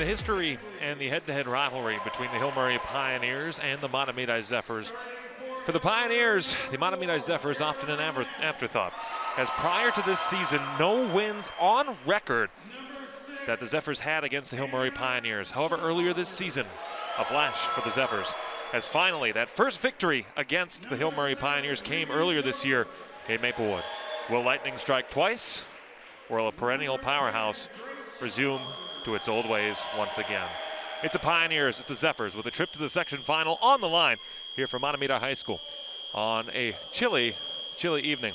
the history and the head-to-head rivalry between the Hill Murray Pioneers and the Mahtomedi Zephyrs. For the Pioneers, the Mahtomedi Zephyrs often an afterthought, as prior to this season, no wins on record that the Zephyrs had against the Hill Murray Pioneers. However, earlier this season, a flash for the Zephyrs, as finally that first victory against the Hill Murray Pioneers came earlier this year in Maplewood. Will lightning strike twice, or will a perennial powerhouse resume to its old ways once again? It's the Pioneers, it's the Zephyrs, with a trip to the section final on the line here from Mahtomedi High School on a chilly evening.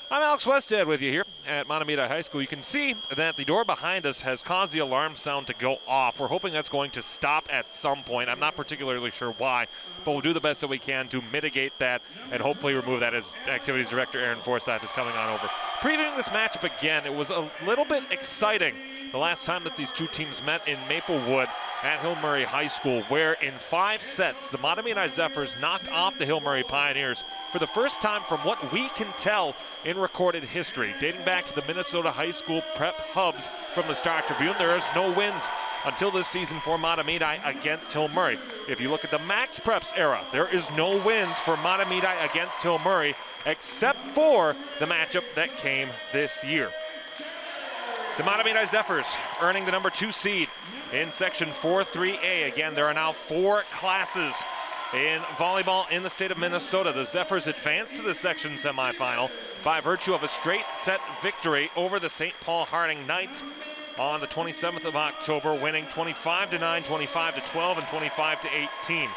I'm Alex Westhead with you here at Mahtomedi High School. You can see that the door behind us has caused the alarm sound to go off. We're hoping that's going to stop at some point. I'm not particularly sure why, but we'll do the best that we can to mitigate that and hopefully remove that as Activities Director Aaron Forsyth is coming on over. Previewing this matchup again, it was a little bit exciting the last time that these two teams met in Maplewood at Hill Murray High School, where in 5 sets, the Mahtomedi Zephyrs knocked off the Hill Murray Pioneers for the first time from what we can tell in recorded history. Dating back to the Minnesota High School prep hubs from the Star Tribune, there is no wins until this season for Mahtomedi against Hill Murray. If you look at the Max Preps era, there is no wins for Mahtomedi against Hill Murray, except for the matchup that came this year. The Mahtomedi Zephyrs earning the number 2 seed in Section 4-3A. Again, there are now 4 classes in volleyball in the state of Minnesota. The Zephyrs advance to the section semifinal by virtue of a straight set victory over the St. Paul Harding Knights on the 27th of October, winning 25-9, 25-12, and 25-18.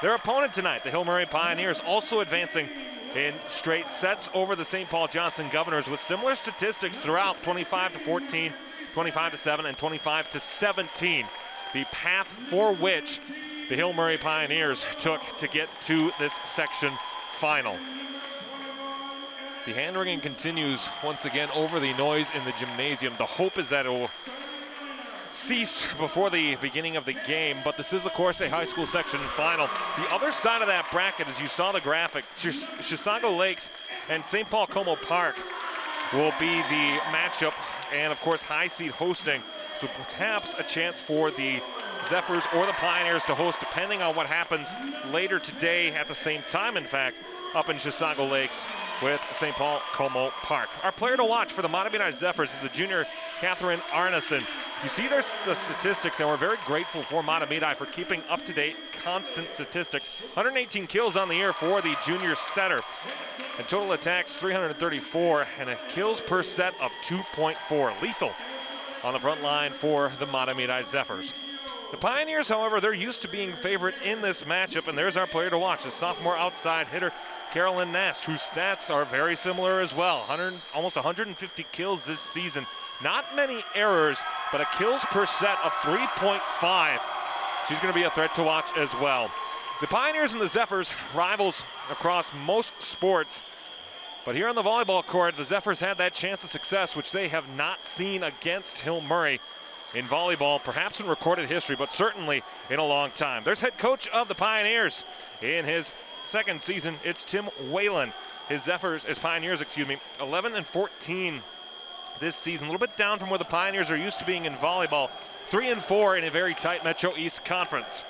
Their opponent tonight, the Hill Murray Pioneers, also advancing in straight sets over the St. Paul Johnson Governors with similar statistics throughout, 25-14, 25-7, and 25-17. The path for which the Hill Murray Pioneers took to get to this section final. The hand-wringing continues once again over the noise in the gymnasium. The hope is that it will cease before the beginning of the game, but this is, of course, a high school section final. The other side of that bracket, as you saw the graphic, Chisago Lakes and St. Paul Como Park will be the matchup, and, of course, high seed hosting. So perhaps a chance for the Zephyrs or the Pioneers to host, depending on what happens later today at the same time, in fact, up in Chisago Lakes with St. Paul Como Park. Our player to watch for the Mahtomedi Zephyrs is the junior Catherine Arneson. You see the statistics, and we're very grateful for Mahtomedi for keeping up-to-date, constant statistics. 118 kills on the year for the junior setter, and total attacks 334, and a kills per set of 2.4. Lethal on the front line for the Mahtomedi Zephyrs. The Pioneers, however, they're used to being favorite in this matchup, and there's our player to watch, the sophomore outside hitter, Carolyn Nast, whose stats are very similar as well. Almost 150 kills this season. Not many errors, but a kills per set of 3.5. She's going to be a threat to watch as well. The Pioneers and the Zephyrs, rivals across most sports. But here on the volleyball court, the Zephyrs had that chance of success, which they have not seen against Hill Murray in volleyball, perhaps in recorded history, but certainly in a long time. There's head coach of the Pioneers in his second season. It's Tim Whalen. His Pioneers, 11-14 this season. A little bit down from where the Pioneers are used to being in volleyball. 3-4 in a very tight Metro East Conference.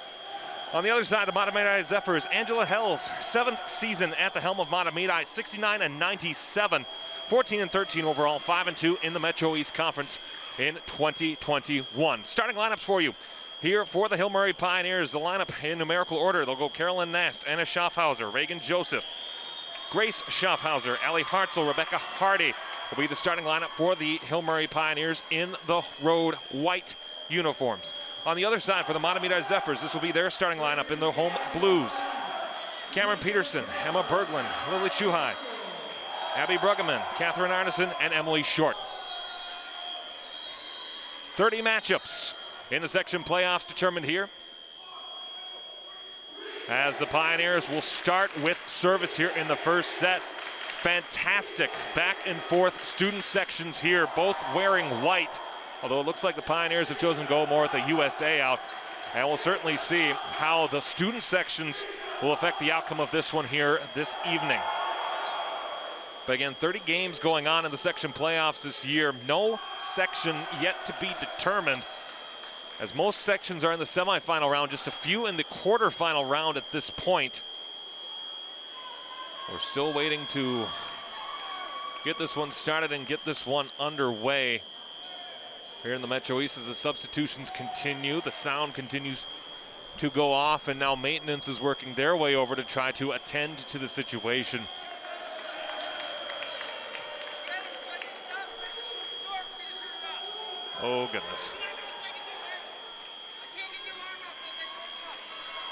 On the other side, the Mahtomedi Zephyrs, Angela Hells, 7th season at the helm of Mahtomedi, 69-97, 14-13 overall, 5-2 in the Metro East Conference in 2021. Starting lineups for you here for the Hill Murray Pioneers. The lineup in numerical order. They'll go Carolyn Nast, Anna Schaffhauser, Reagan Joseph, Grace Schaffhauser, Allie Hartzell, Rebecca Hardy will be the starting lineup for the Hill Murray Pioneers in the road white uniforms. On the other side for the Mahtomedi Zephyrs, this will be their starting lineup in the home blues. Cameron Peterson, Emma Berglund, Lily Chuhai, Abby Bruggeman, Catherine Arneson, and Emily Short. 30 matchups in the section playoffs determined here, as the Pioneers will start with service here in the first set. Fantastic back and forth student sections here, both wearing white, although it looks like the Pioneers have chosen to go more with the USA out. And we'll certainly see how the student sections will affect the outcome of this one here this evening. But again, 30 games going on in the section playoffs this year. No section yet to be determined. as most sections are in the semifinal round, just a few in the quarterfinal round at this point. We're still waiting to get this one started and get this one underway here in the Metro East as the substitutions continue. The sound continues to go off, and now maintenance is working their way over to try to attend to the situation. Oh, goodness.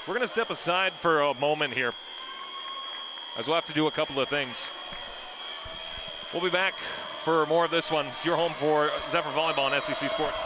We're going to step aside for a moment here, as we'll have to do a couple of things. We'll be back for more of this one. It's your home for Zephyr Volleyball and SEC Sports.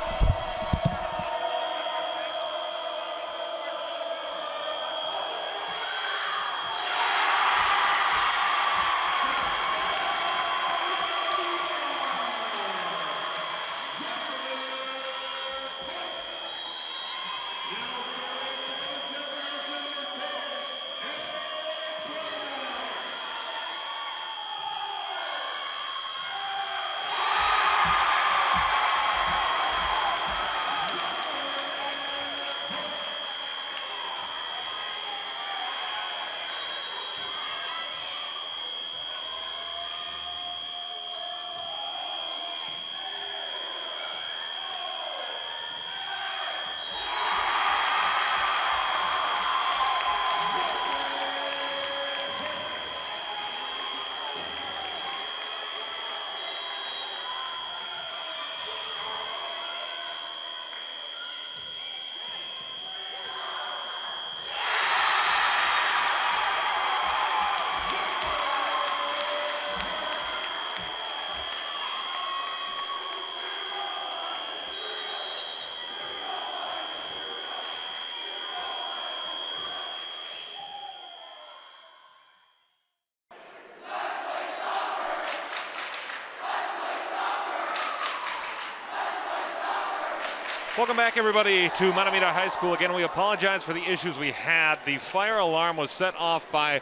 Welcome back, everybody, to Mahtomedi High School. Again, we apologize for the issues we had. The fire alarm was set off by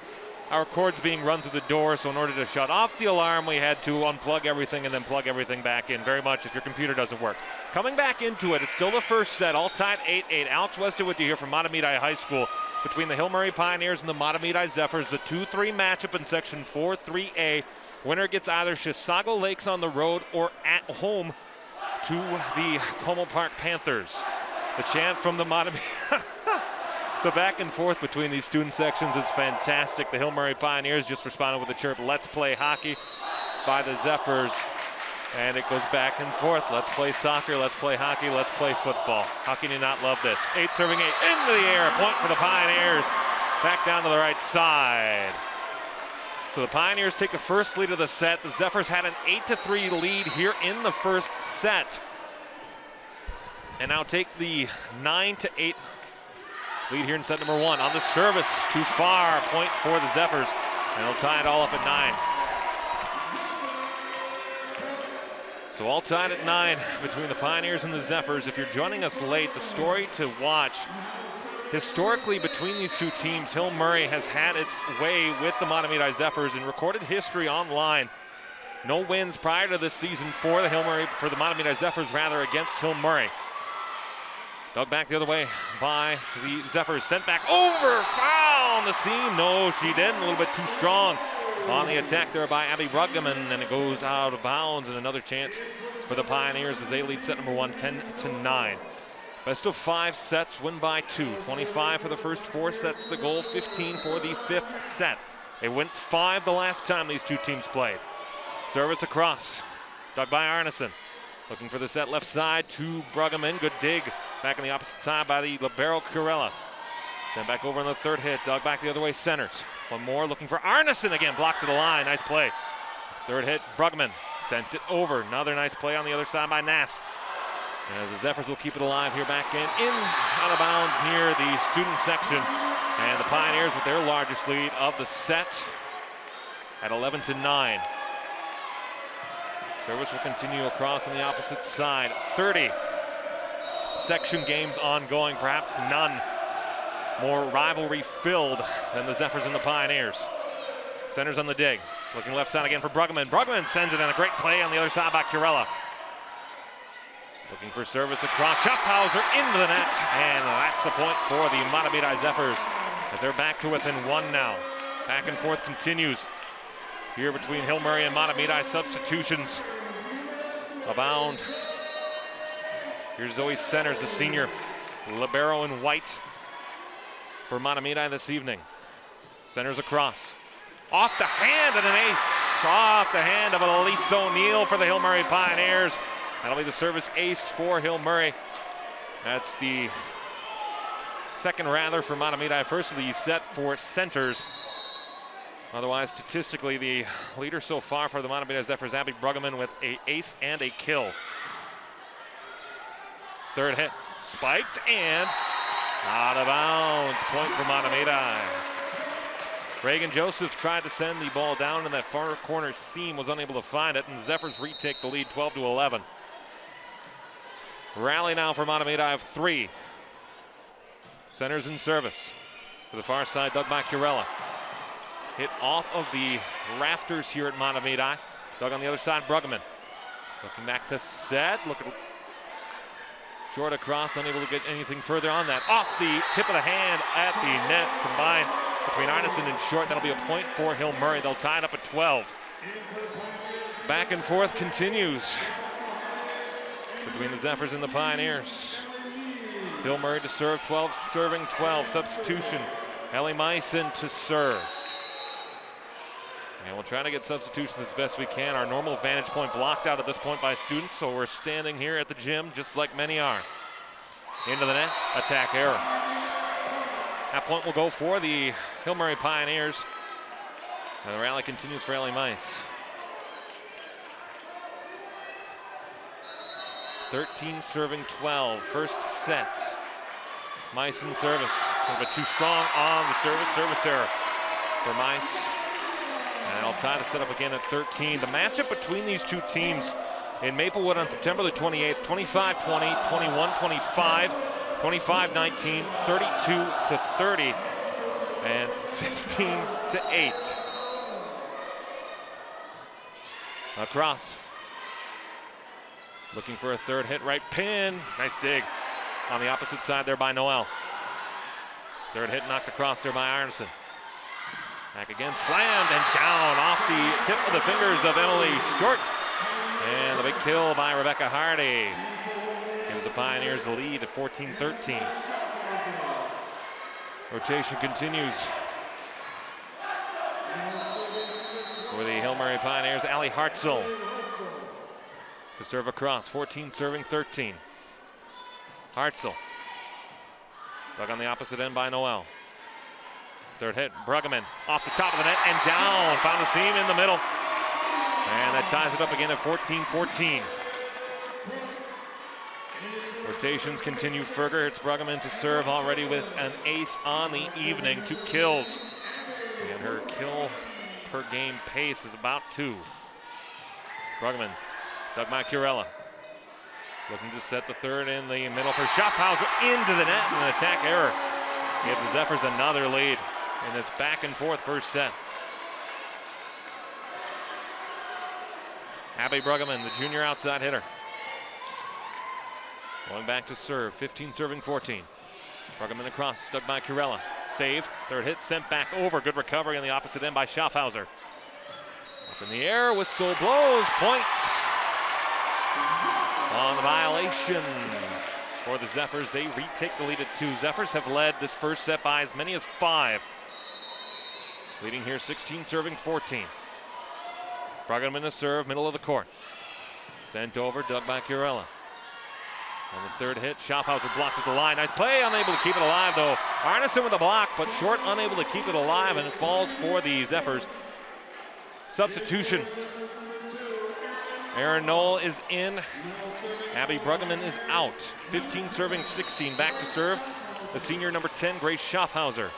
our cords being run through the door, so in order to shut off the alarm, we had to unplug everything and then plug everything back in. Very much if your computer doesn't work. Coming back into it, it's still the first set, all tied 8-8. Alex Wester with you here from Mahtomedi High School between the Hill Murray Pioneers and the Mahtomedi Zephyrs. The 2-3 matchup in Section 4-3A. Winner gets either Chisago Lakes on the road or at home to the Como Park Panthers. The chant from the Mahtomedi. The back and forth between these student sections is fantastic. The Hill Murray Pioneers just responded with a chirp, "Let's play hockey," by the Zephyrs. And it goes back and forth. Let's play soccer, let's play hockey, let's play football. How can you not love this? 8 serving 8 into the air. Point for the Pioneers. Back down to the right side. So the Pioneers take the first lead of the set. The Zephyrs had an 8-3 lead here in the first set. And now take the 9-8 lead here in set number 1. On the service, too far. Point for the Zephyrs. And they'll tie it all up at 9. So all tied at 9 between the Pioneers and the Zephyrs. If you're joining us late, the story to watch historically between these two teams, Hill Murray has had its way with the Mahtomedi Zephyrs in recorded history online. No wins prior to this season for the Mahtomedi Zephyrs against Hill Murray. Dug back the other way by the Zephyrs. Sent back over, foul on the seam. No, she didn't. A little bit too strong on the attack there by Abby Bruggeman, and it goes out of bounds. And another chance for the Pioneers as they lead set number 1, 10-9. Best of 5 sets, win by 2. 25 for the first 4 sets, the goal, 15 for the 5th set. They went 5 the last time these two teams played. Service across, dug by Arneson. Looking for the set left side to Bruggeman. Good dig back on the opposite side by the libero Curella. Sent back over on the third hit, dug back the other way, centers. One more, looking for Arneson again, blocked to the line, nice play. Third hit, Bruggeman sent it over. Another nice play on the other side by Nast. As the Zephyrs will keep it alive here back in out of bounds near the student section. And the Pioneers with their largest lead of the set at 11-9. Service will continue across on the opposite side. 30 section games ongoing, perhaps none more rivalry filled than the Zephyrs and the Pioneers. Centers on the dig, looking left side again for Bruggeman. Bruggeman sends it in, a great play on the other side by Curella. Looking for service across. Schaffhauser into the net. And that's a point for the Mahtomedi Zephyrs as they're back to within one now. Back and forth continues here between Hill Murray and Mahtomedi. Substitutions abound. Here's Zoe Centers, the senior libero in white for Mahtomedi this evening. Centers across. Off the hand and an ace. Off the hand of Elise O'Neill for the Hill Murray Pioneers. That'll be the service ace for Hill Murray. That's the second rather for Mahtomedi. First of the set for Centers. Otherwise, statistically, the leader so far for the Mahtomedi Zephyrs, Abby Bruggeman, with an ace and a kill. Third hit, spiked and out of bounds. Point for Mahtomedi. Reagan Joseph tried to send the ball down in that far corner seam, was unable to find it, and the Zephyrs retake the lead 12-11. Rally now for Mahtomedi of 3. Centers in service. To the far side, dug by Curella. Hit off of the rafters here at Mahtomedi. Dug on the other side, Bruggeman. Looking back to set. Looking short across, unable to get anything further on that. Off the tip of the hand at the net, combined between Arneson and Short. That'll be a point for Hill Murray. They'll tie it up at 12. Back and forth continues between the Zephyrs and the Pioneers. Hill Murray to serve, 12 serving 12. Substitution, Ellie Meissen to serve. And we'll try to get substitutions as best we can. Our normal vantage point blocked out at this point by students, so we're standing here at the gym just like many are. Into the net, attack error. That point will go for the Hill Murray Pioneers. And the rally continues for Ellie Meiss. 13 serving 12, first set. Meissen service, a little bit too strong on the service error for Meiss. And I'll tie the set up again at 13. The matchup between these two teams in Maplewood on September the 28th, 25-20, 21-25, 25-19, 32-30, and 15-8. Across. Looking for a third hit, right pin. Nice dig on the opposite side there by Noel. Third hit knocked across there by Arneson. Back again, slammed and down off the tip of the fingers of Emily Short. And the big kill by Rebecca Hardy gives the Pioneers the lead at 14-13. Rotation continues for the Hill Murray Pioneers. Allie Hartzell to serve across, 14 serving 13. Hartzell dug on the opposite end by Noel. Third hit, Bruggeman off the top of the net and down. Found the seam in the middle. And that ties it up again at 14-14. Rotations continue further. It's Bruggeman to serve, already with an ace on the evening. 2 kills. And her kill per game pace is about 2. Bruggeman, dug by Curella. Looking to set the third in the middle for Schaffhauser into the net, and an attack error gives the Zephyrs another lead in this back and forth first set. Abby Bruggeman, the junior outside hitter. Going back to serve, 15 serving 14. Bruggeman across, stuck by Curella. Saved, third hit sent back over. Good recovery on the opposite end by Schaffhauser. Up in the air, whistle blows, point on the violation for the Zephyrs. They retake the lead at 2. Zephyrs have led this first set by as many as 5. Leading here 16 serving 14. Bruggeman to serve, middle of the court. Sent over, dug by Curella. On the third hit, Schaffhauser blocked at the line. Nice play, unable to keep it alive though. Arneson with a block, but Short unable to keep it alive, and it falls for the Zephyrs. Substitution. Aaron Knoll is in. Abby Bruggeman is out. 15 serving 16, back to serve. The senior number 10, Grace Schaffhauser.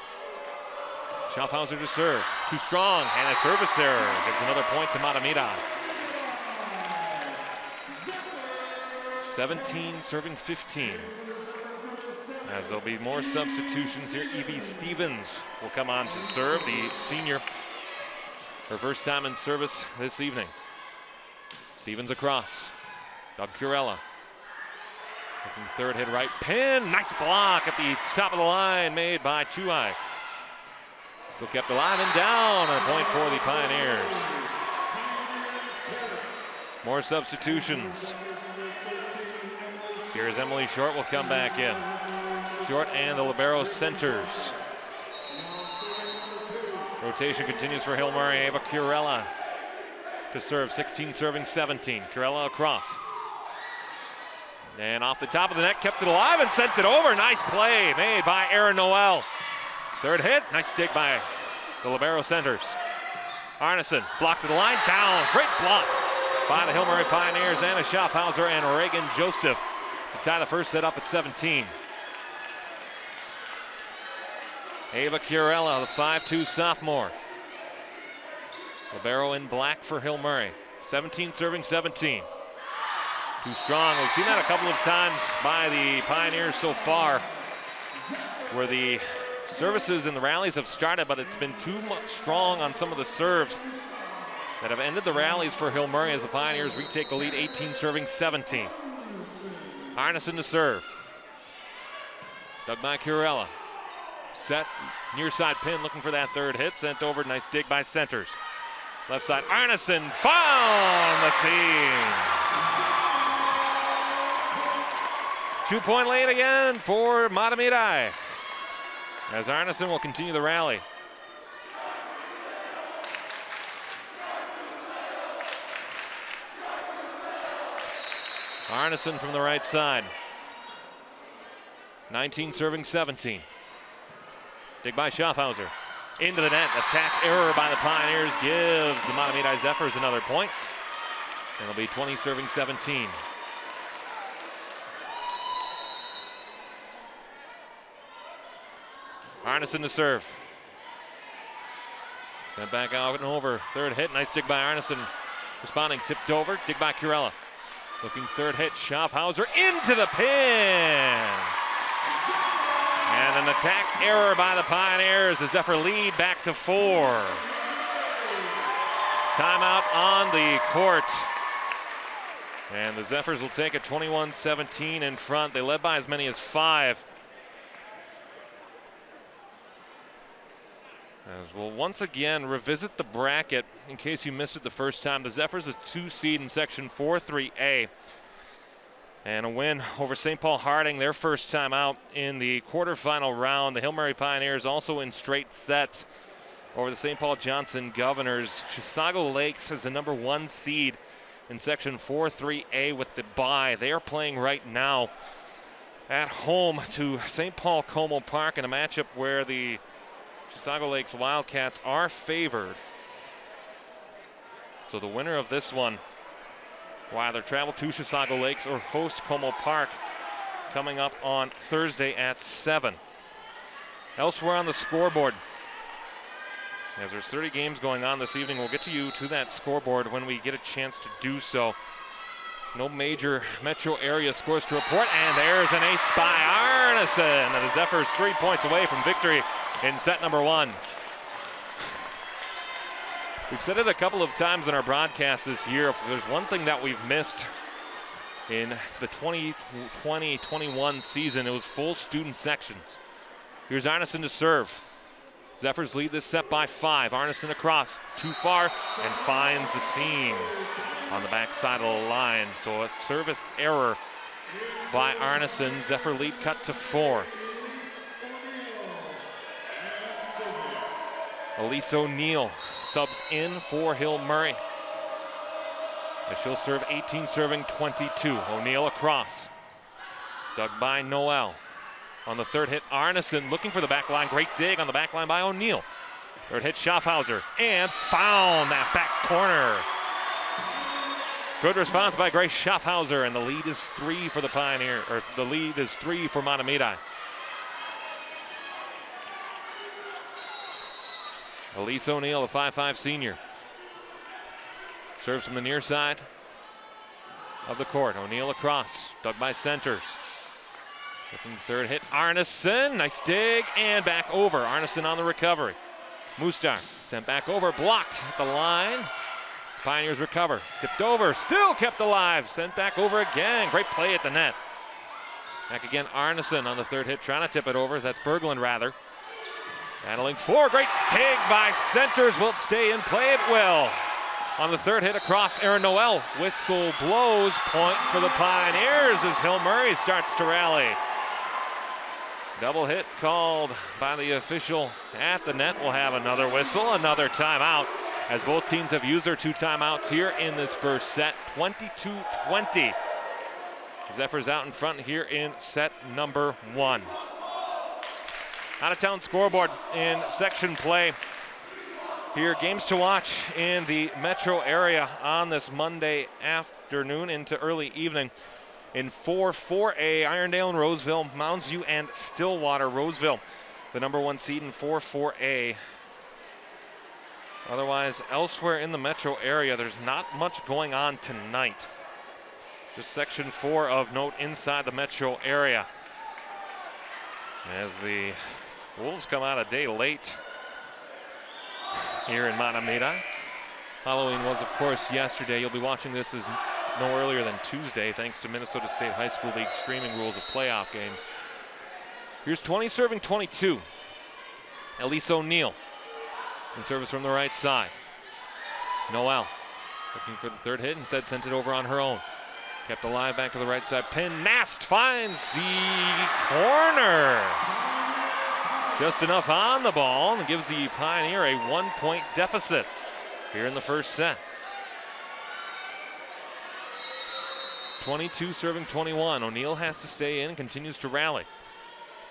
Schaffhauser to serve, too strong, and a service error gives another point to Mahtomedi. 17 serving 15. As there'll be more substitutions here, Evie Stevens will come on to serve, the senior. Her first time in service this evening. Stevens across, Doug Curella. Looking third hit right pin. Nice block at the top of the line made by Chuai. Still kept alive and down. A point for the Pioneers. More substitutions. Here's Emily Short will come back in. Short and the libero centers. Rotation continues for Hill Murray. Ava Curella to serve, 16 serving 17. Curella across. And off the top of the net, kept it alive and sent it over. Nice play made by Erin Noel. Third hit, nice dig by the libero centers. Arneson blocked to the line, down. Great block by the Hill Murray Pioneers. Anna Schaffhauser and Reagan Joseph to tie the first set up at 17. Ava Curella, the 5'2 sophomore. Libero in black for Hill Murray. 17 serving 17. Too strong. We've seen that a couple of times by the Pioneers so far, where the services and the rallies have started, but it's been too much strong on some of the serves that have ended the rallies for Hill Murray as the Pioneers retake the lead, 18 serving 17. Arneson to serve. Dug by Curella. Set, near side pin, looking for that third hit. Sent over, nice dig by centers. Left side, Arneson found the seam. 2-point lead again for Mahtomedi, as Arneson will continue the rally. Arneson from the right side. 19 serving 17. Dig by Schaffhauser. Into the net. Attack error by the Pioneers gives the Mahtomedi Zephyrs another point. And it'll be 20 serving 17. Arneson to serve. Sent back out and over. Third hit. Nice dig by Arneson. Responding. Tipped over. Dig by Curella. Looking third hit. Schaffhauser into the pin. And an attack error by the Pioneers. The Zephyr lead back to 4. Timeout on the court. And the Zephyrs will take it 21-17 in front. They led by as many as 5. As we'll once again revisit the bracket in case you missed it the first time. The Zephyrs, a 2 seed in section 4-3A. And a win over St. Paul Harding, their first time out in the quarterfinal round. The Hill Murray Pioneers also in straight sets over the St. Paul Johnson Governors. Chisago Lakes is the number 1 seed in section 4-3A with the bye. They are playing right now at home to St. Paul Como Park in a matchup where the Chisago Lakes Wildcats are favored. So the winner of this one will either travel to Chisago Lakes or host Como Park coming up on Thursday at 7. Elsewhere on the scoreboard, as there's 30 games going on this evening, we'll get to you to that scoreboard when we get a chance to do so. No major metro area scores to report, and there's an ace by Arneson, and the Zephyrs 3 points away from victory in set number 1. We've said it a couple of times in our broadcast this year. If there's one thing that we've missed in the 2020-21 season, it was full student sections. Here's Arneson to serve. Zephyrs lead this set by 5. Arneson across, too far, and finds the seam on the backside of the line. So a service error by Arneson. Zephyr lead cut to 4. Elise O'Neill subs in for Hill Murray, as she'll serve 18 serving 22. O'Neill across. Dug by Noel. On the third hit, Arneson looking for the back line. Great dig on the back line by O'Neill. Third hit, Schaffhauser, and found that back corner. Good response by Grace Schaffhauser, and the lead is 3 for the Pioneer, or the lead is 3 for Mahtomedi. Elise O'Neill, the 5'5 senior. Serves from the near side of the court. O'Neill across, dug by centers. Looking third hit, Arneson, nice dig, and back over. Arneson on the recovery. Mustar sent back over, blocked at the line. Pioneers recover, tipped over, still kept alive, sent back over again. Great play at the net. Back again, Arneson on the third hit, trying to tip it over. That's Berglund, rather. Battling for, great dig by centers. Will it stay in play? It will. On the third hit across, Aaron Noel. Whistle blows, point for the Pioneers as Hill Murray starts to rally. Double hit called by the official at the net. We'll have another whistle, another timeout, as both teams have used their 2 timeouts here in this first set. 22-20. Zephyrs out in front here in set number 1. Out-of-town scoreboard in section play. Here, games to watch in the metro area on this Monday afternoon into early evening. In 4-4A, Irondale and Roseville, Mounds View and Stillwater. Roseville, the number 1 seed in 4-4A. Otherwise, elsewhere in the metro area, there's not much going on tonight. Just section 4 of note inside the metro area. As the Wolves come out a day late here in Mahtomedi. Halloween was, of course, yesterday. You'll be watching this as no earlier than Tuesday, thanks to Minnesota State High School League streaming rules of playoff games. Here's 20 serving 22. Elise O'Neill in service from the right side. Noel looking for the third hit, instead sent it over on her own. Kept alive back to the right side. Pin Nast finds the corner. Just enough on the ball and gives the Pioneer a 1-point deficit here in the first set. 22 serving 21. O'Neill has to stay in and continues to rally.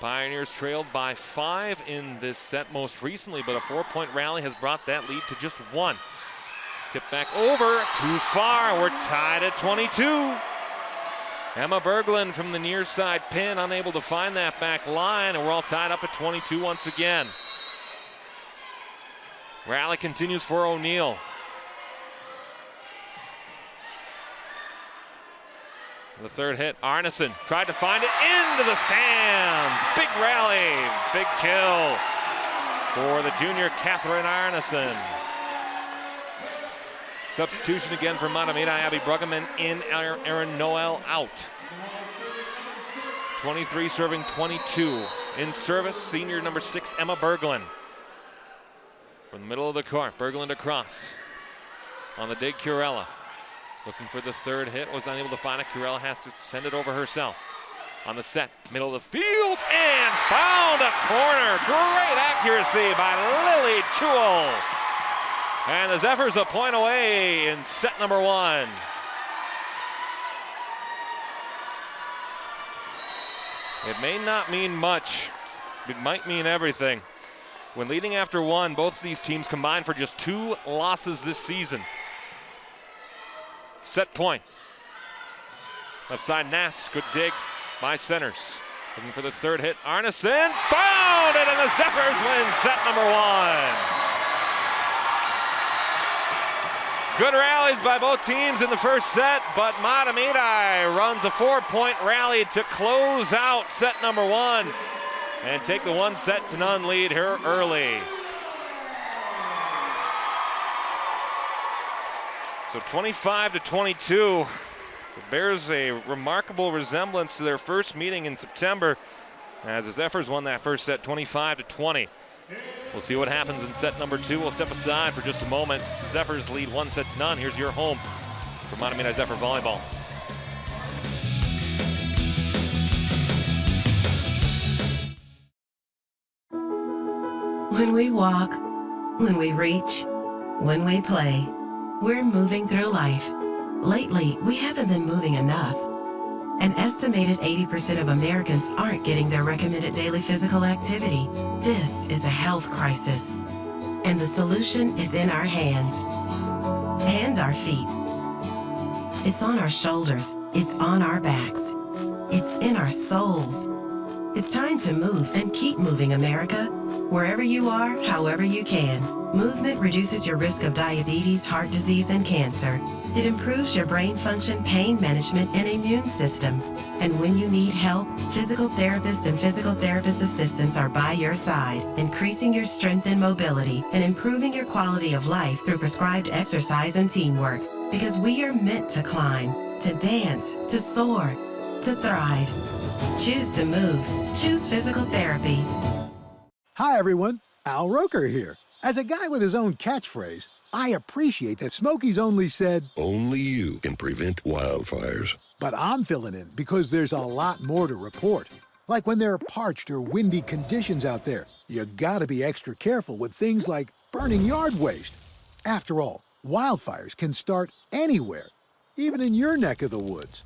Pioneers trailed by 5 in this set most recently, but a 4-point rally has brought that lead to just 1. Tip back over, too far. We're tied at 22. Emma Berglund from the near side pin, unable to find that back line, and we're all tied up at 22 once again. Rally continues for O'Neill. The third hit, Arneson tried to find it into the stands. Big rally, big kill for the junior Catherine Arneson. Substitution again for Mahtomedi. Abby Bruggeman in, Aaron Noel out. 23 serving 22. In service, senior number 6, Emma Berglund. From the middle of the court, Berglund across. On the dig, Curella. Looking for the third hit, was unable to find it. Curella has to send it over herself. On the set, middle of the field, and found a corner. Great accuracy by Lily Chewell. And the Zephyrs a point away in set number 1. It may not mean much. It might mean everything. When leading after 1, both of these teams combined for just 2 losses this season. Set point. Left side, Nast, good dig by centers. Looking for the third hit, Arneson found it, and the Zephyrs win set number 1. Good rallies by both teams in the first set, but Mahtomedi runs a 4-point rally to close out set number 1 and take the 1-0 lead here early. So 25-22, it bears a remarkable resemblance to their first meeting in September as the Zephyrs won that first set 25-20. We'll see what happens in set number 2. We'll step aside for just a moment. The Zephyrs lead 1-0. Here's your home for Mahtomedi Zephyr Volleyball. When we walk, when we reach, when we play, we're moving through life. Lately, we haven't been moving enough. An estimated 80% of Americans aren't getting their recommended daily physical activity. This is a health crisis, and the solution is in our hands and our feet. It's on our shoulders, it's on our backs, it's in our souls. It's time to move and keep moving, America. Wherever you are, however you can. Movement reduces your risk of diabetes, heart disease, and cancer. It improves your brain function, pain management, and immune system. And when you need help, physical therapists and physical therapist assistants are by your side, increasing your strength and mobility and improving your quality of life through prescribed exercise and teamwork. Because we are meant to climb, to dance, to soar, to thrive. Choose to move. Choose physical therapy. Hi, everyone. Al Roker here. As a guy with his own catchphrase, I appreciate that Smokey's only said, "Only you can prevent wildfires." But I'm filling in because there's a lot more to report. Like when there are parched or windy conditions out there, you gotta be extra careful with things like burning yard waste. After all, wildfires can start anywhere, even in your neck of the woods.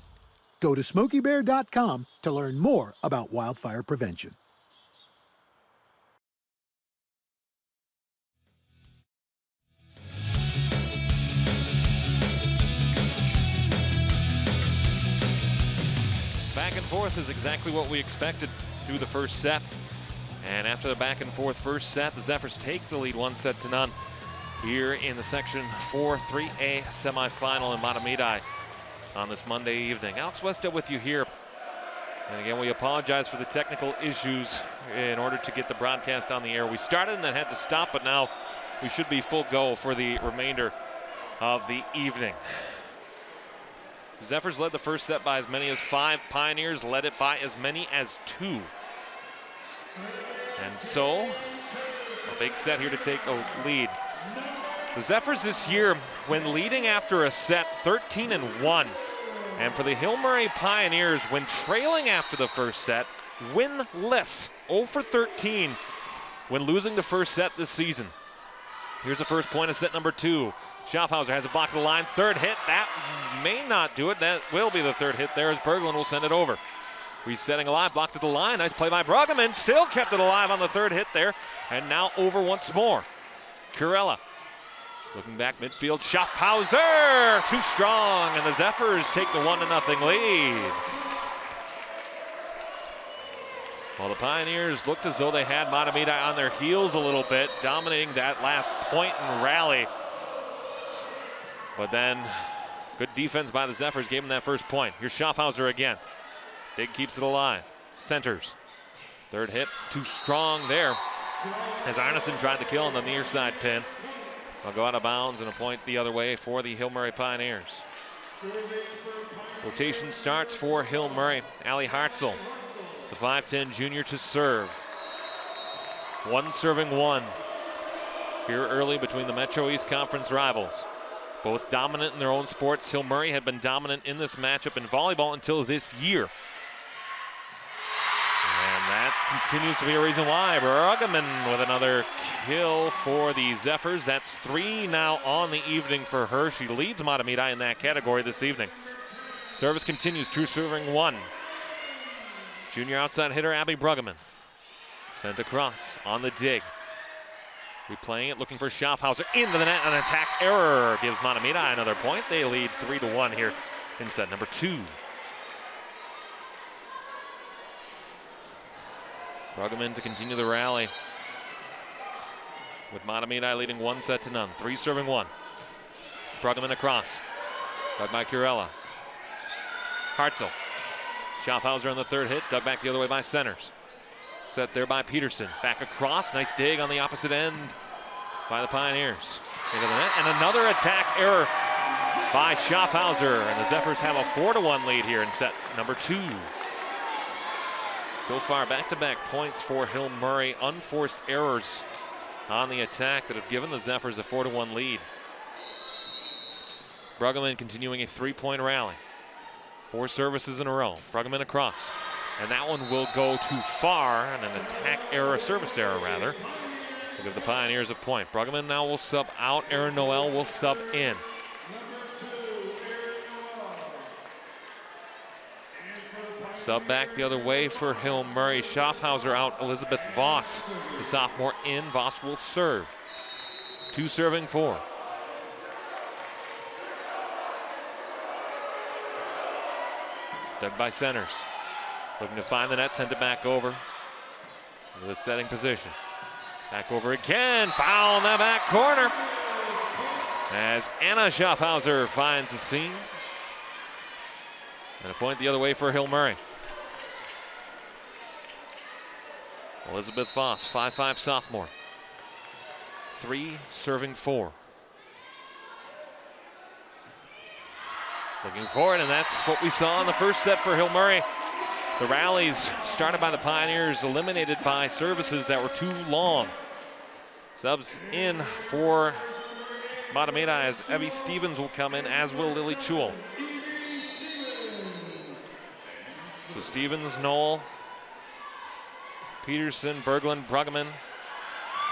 Go to SmokeyBear.com to learn more about wildfire prevention. Back and forth is exactly what we expected through the first set. And after the back and forth first set, the Zephyrs take the lead 1-0 here in the Section 4 3A semifinal in Mahtomedi on this Monday evening. Alex Westad with you here. And again, we apologize for the technical issues in order to get the broadcast on the air. We started and then had to stop, but now we should be full go for the remainder of the evening. Zephyrs led the first set by as many as 5. Pioneers led it by as many as 2. And so, a big set here to take a lead. The Zephyrs this year, when leading after a set, 13-1. And for the Hill Murray Pioneers, when trailing after the first set, winless, 0-13 when losing the first set this season. Here's the first point of set number 2. Schaffhauser has a block to the line. Third hit, that may not do it. That will be the third hit there as Berglund will send it over. Resetting alive, blocked at the line. Nice play by Bruggeman. Still kept it alive on the third hit there. And now over once more. Kurella looking back midfield. Schaffhauser too strong, and the Zephyrs take the 1-0 lead. Well, the Pioneers looked as though they had Mahtomedi on their heels a little bit, dominating that last point and rally. But then, good defense by the Zephyrs gave them that first point. Here's Schaffhauser again. Big keeps it alive. Centers. Third hit, too strong there. As Arneson tried the kill on the near side pin. I'll go out of bounds and a point the other way for the Hill Murray Pioneers. Rotation starts for Hill Murray. Ali Hartzell, the 5'10 junior, to serve. 1-1 here early between the Metro East Conference rivals. Both dominant in their own sports. Hill Murray had been dominant in this matchup in volleyball until this year. And that continues to be a reason why. Bruggeman with another kill for the Zephyrs. That's 3 now on the evening for her. She leads Mahtomedi in that category this evening. Service continues, true serving 1. Junior outside hitter Abby Bruggeman. Sent across on the dig. Replaying it, looking for Schaffhauser into the net. An attack error gives Mahtomedi another point. They lead 3-1 here in set number 2. Bruggeman to continue the rally, with Mahtomedi leading 1-0. 3 serving 1. Bruggeman across. Dug by Kurella. Hartzell. Schaffhauser on the third hit. Dug back the other way by Centers. Set there by Peterson. Back across. Nice dig on the opposite end by the Pioneers. Into the net. And another attack error by Schaffhauser. And the Zephyrs have a 4-1 lead here in set number 2. So far, back-to-back points for Hill Murray. Unforced errors on the attack that have given the Zephyrs a 4-1 lead. Bruggeman continuing a 3-point rally. 4 services in a row. Bruggeman across. And that one will go too far, and an attack error, a service error rather, will give the Pioneers a point. Bruggeman now will sub out. Aaron Noel will sub in. Sub back the other way for Hill Murray. Schaffhauser out. Elizabeth Voss, the sophomore, in. Voss will serve. 2 serving 4. Dug by Centers. Looking to find the net, send it back over. The setting position. Back over again. Foul in that back corner. As Anna Schaffhauser finds the seam. And a point the other way for Hill Murray. Elizabeth Voss, 5'5" sophomore. 3 serving 4. Looking for it, and that's what we saw in the first set for Hill Murray. The rallies started by the Pioneers, eliminated by services that were too long. Subs in for Mahtomedi as Evie Stevens will come in, as will Lily Chul. So Stevens, Knoll, Peterson, Berglund, Bruggeman,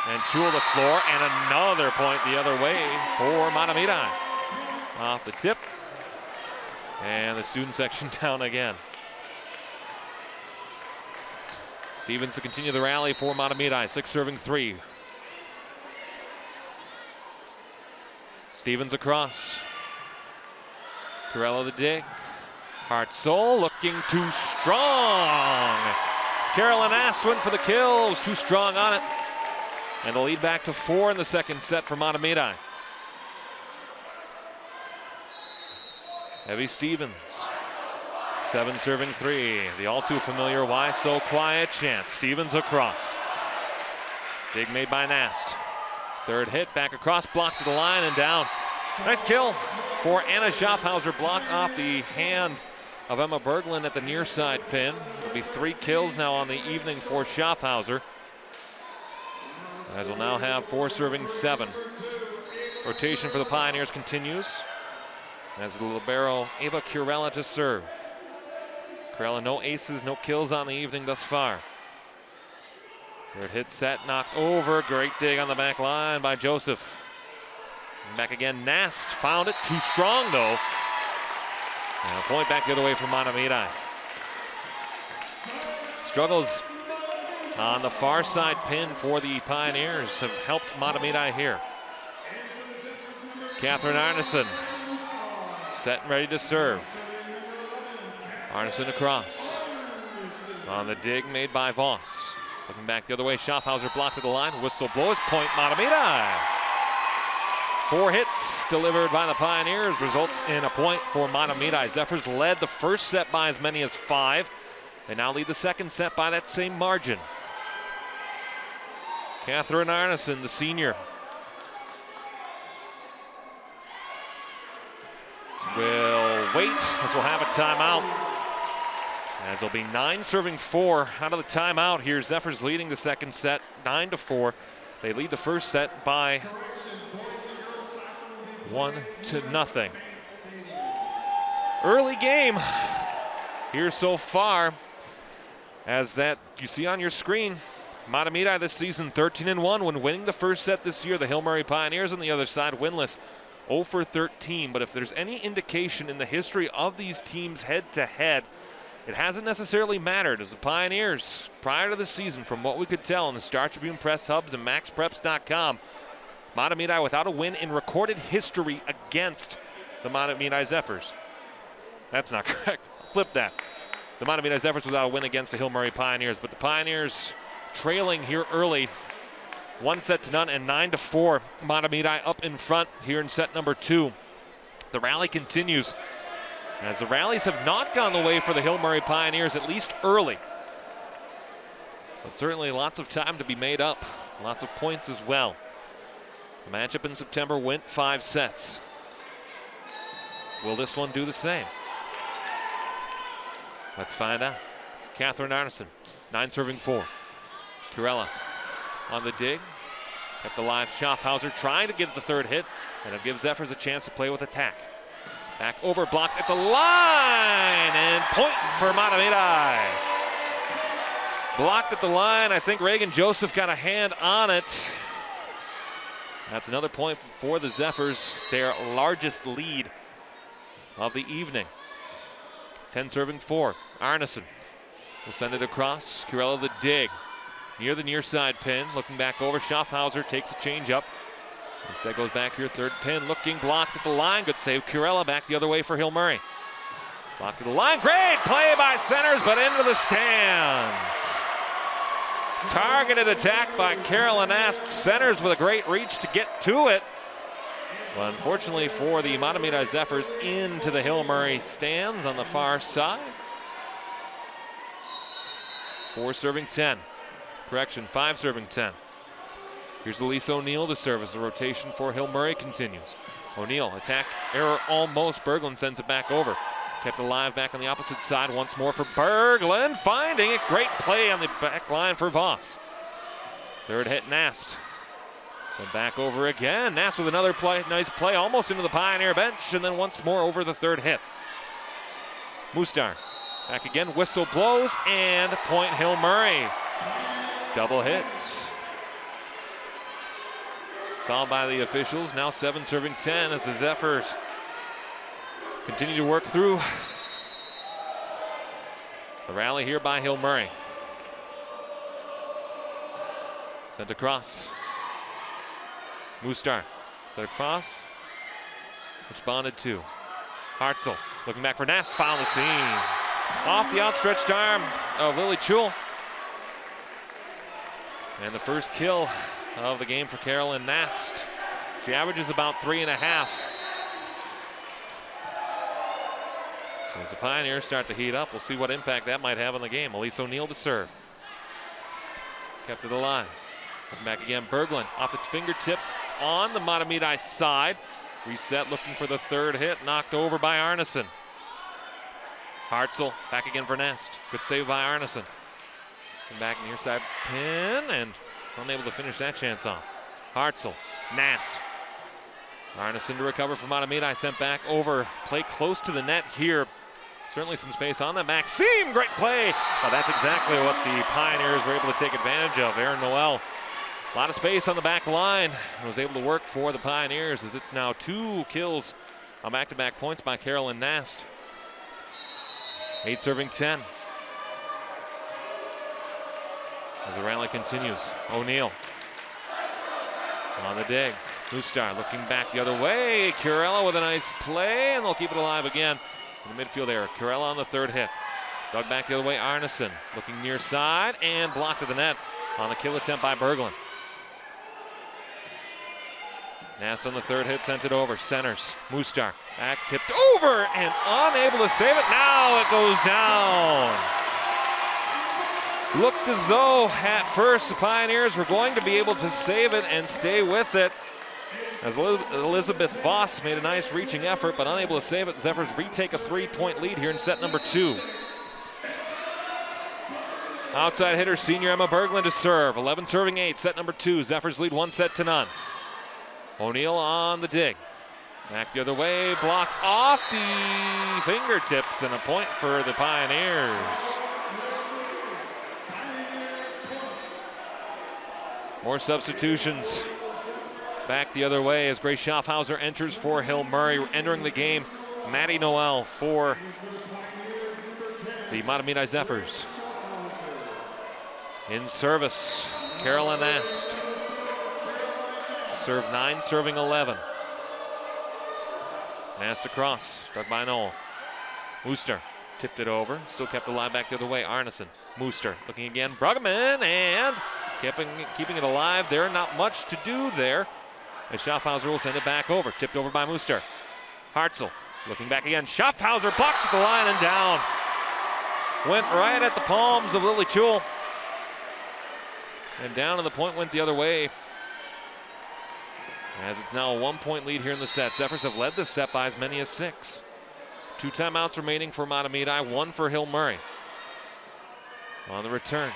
and Chul the floor, and another point the other way for Mahtomedi. Off the tip, and the student section down again. Stevens to continue the rally for Mahtomedi, 6 serving 3. Stevens across. Corella the dig. Hartzell looking too strong. It's Carolyn Astwin for the kills, too strong on it. And the lead back to 4 in the second set for Mahtomedi. Evie Stevens, 7 serving 3. The all too familiar "Why So Quiet" chant. Stevens across. Dig made by Nast. Third hit, back across, blocked to the line and down. Nice kill for Anna Schaffhauser, blocked off the hand of Emma Berglund at the near side pin. It'll be 3 kills now on the evening for Schaffhauser, as we'll now have 4 serving 7. Rotation for the Pioneers continues as the libero Ava Curella to serve. Curella, no aces, no kills on the evening thus far. Third hit set, knocked over. Great dig on the back line by Joseph. And back again, Nast found it. Too strong though. And a point back the other way for Mahtomedi. Struggles on the far side pin for the Pioneers have helped Mahtomedi here. Catherine Arneson set and ready to serve. Arneson across. On the dig made by Voss. Looking back the other way, Schaffhauser blocked to the line. Whistle blows, point Mahtomedi. 4 hits delivered by the Pioneers results in a point for Mahtomedi. Zephyrs led the first set by as many as 5. They now lead the second set by that same margin. Catherine Arneson, the senior, will wait as we'll have a timeout. As it'll be 9 serving 4 out of the timeout here. Zephyrs leading the second set 9-4. They lead the first set by 1-0. Early game here so far, as that you see on your screen. Mahtomedi this season 13-1 when winning the first set this year. The Hill Murray Pioneers on the other side winless, 0 for 13. But if there's any indication in the history of these teams head-to-head, it hasn't necessarily mattered, as the Pioneers, prior to the season, from what we could tell in the Star Tribune Press Hubs and MaxPreps.com, Mahtomedi without a win in recorded history against the Mahtomedi Zephyrs. That's not correct. Flip that. The Mahtomedi Zephyrs without a win against the Hill Murray Pioneers, but the Pioneers trailing here early, 1-0 and 9-4. Mahtomedi up in front here in set number 2. The rally continues, as the rallies have not gone the way for the Hill Murray Pioneers, at least early. But certainly lots of time to be made up, lots of points as well. The matchup in September went 5 sets. Will this one do the same? Let's find out. Catherine Arneson, 9 serving 4. Curella on the dig. Kept alive Schaffhauser, trying to get the third hit, and it gives Zephyrs a chance to play with attack. Back over, blocked at the line, and point for Mahtomedi. Blocked at the line. I think Reagan Joseph got a hand on it. That's another point for the Zephyrs, their largest lead of the evening. 10 serving 4. Arneson will send it across. Curella the dig. Near the near side pin. Looking back over. Schaffhauser takes a change up. Instead goes back here, third pin. Looking, blocked at the line. Good save. Curella back the other way for Hill Murray. Blocked at the line. Great play by centers, but into the stands. Targeted attack by Carolyn Ast. Centers with a great reach to get to it. Well, unfortunately for the Mahtomedi Zephyrs, into the Hill Murray stands on the far side. 4 serving 10. Correction, 5 serving 10. Here's Elise O'Neill to serve as the rotation for Hill Murray continues. O'Neill, attack error almost. Berglund sends it back over. Kept alive back on the opposite side once more for Berglund. Finding it. Great play on the back line for Voss. Third hit, Nast. Sent back over again. Nast with another play. Nice play almost into the Pioneer bench. And then once more over the third hit. Mustar back again. Whistle blows. And point Hill Murray. Double hit. Called by the officials. Now 7 serving 10 as the Zephyrs continue to work through the rally here by Hill Murray. Sent across. Mustar set across. Responded to. Hartzell looking back for Nast. Found the seam. Off the outstretched arm of Lily Chul. And the first kill of the game for Carolyn Nast. She averages about 3.5. So as the Pioneers start to heat up, we'll see what impact that might have on the game. Elise O'Neill to serve. Kept it alive. Back again, Berglund off the fingertips on the Mahtomedi side. Reset looking for the third hit, knocked over by Arneson. Hartzell back again for Nast. Good save by Arneson. And back near side pin and unable to finish that chance off. Hartzell, Nast. Arneson to recover from Mahtomedi, sent back over. Play close to the net here. Certainly some space on that. Maxime, great play. Oh, that's exactly what the Pioneers were able to take advantage of. Aaron Noel, a lot of space on the back line. Was able to work for the Pioneers as it's now 2 kills on back-to-back points by Carolyn Nast. 8 serving 10. As the rally continues, O'Neill on the dig. Mustar looking back the other way. Curella with a nice play, and they'll keep it alive again in the midfield area. Curella on the third hit. Dug back the other way, Arneson looking near side and blocked to the net on the kill attempt by Berglund. Nast on the third hit, sent it over. Centers, Mustar, back tipped over and unable to save it. Now it goes down. Looked as though at first the Pioneers were going to be able to save it and stay with it. As Elizabeth Voss made a nice reaching effort, but unable to save it. Zephyrs retake a 3-point lead here in set number 2. Outside hitter, senior Emma Berglund to serve. 11 serving 8, set number 2. Zephyrs lead 1-0. O'Neill on the dig. Back the other way, blocked off the fingertips, and a point for the Pioneers. More substitutions. Back the other way as Grace Schaffhauser enters for Hill Murray. Entering the game, Maddie Noel for the Mahtomedi Zephyrs. In service, Carolyn Nast. Serve 9, serving 11. Nast across, dug by Noel. Mooster tipped it over, still kept alive back the other way. Arneson, Mooster looking again. Bruggeman and keeping it alive there. Not much to do there. As Schaffhauser will send it back over. Tipped over by Mooster. Hartzell looking back again. Schaffhauser blocked at the line and down. Went right at the palms of Lily Chul. And down, and the point went the other way. As it's now a 1-point lead here in the set. Zephyrs have led this set by as many as 6. 2 timeouts remaining for Mahtomedi, 1 for Hill Murray. On the return.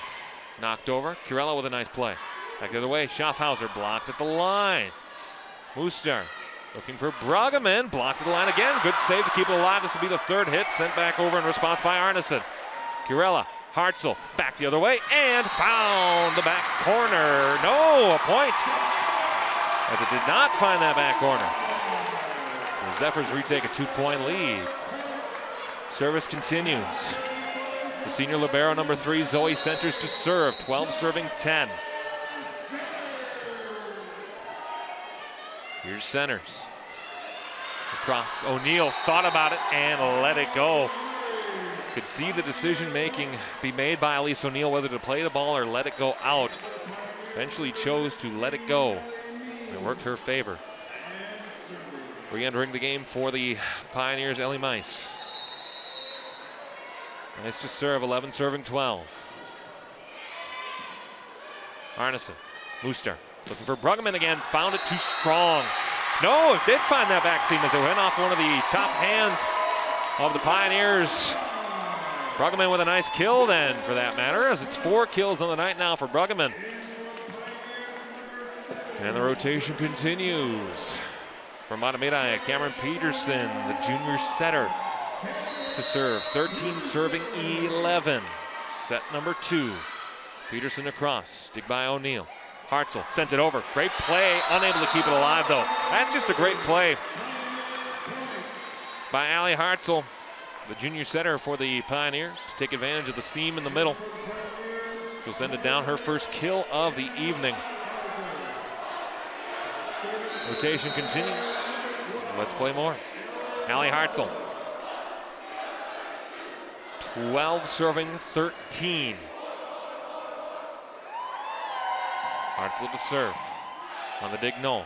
Knocked over. Curella with a nice play. Back the other way. Schaffhauser blocked at the line. Mustar looking for Bruggeman. Blocked at the line again. Good save to keep it alive. This will be the third hit. Sent back over in response by Arneson. Curella. Hartzell back the other way and found the back corner. No, a point. As it did not find that back corner. The Zephyrs retake a 2-point lead. Service continues. The senior libero number 3, Zoe Centers to serve. 12 serving 10. Here's Centers. Across, O'Neill thought about it and let it go. Could see the decision making be made by Elise O'Neill whether to play the ball or let it go out. Eventually chose to let it go. And it worked her favor. Re-entering the game for the Pioneers, Ellie Mice. Nice to serve, 11 serving 12. Arneson, Mooster looking for Bruggeman again, found it too strong. No, it did find that back seam as it went off one of the top hands of the Pioneers. Bruggeman with a nice kill then, for that matter, as it's 4 kills on the night now for Bruggeman. And the rotation continues. For Mahtomedi, Cameron Peterson, the junior setter, to serve. 13 serving 11. Set number 2. Peterson across, dig by O'Neill. Hartzell sent it over. Great play, unable to keep it alive though. That's just a great play by Allie Hartzell, the junior setter for the Pioneers, to take advantage of the seam in the middle. She'll send it down, her first kill of the evening. Rotation continues. Let's play more. Allie Hartzell. 12 serving 13. Hartzell to serve on the dig, no.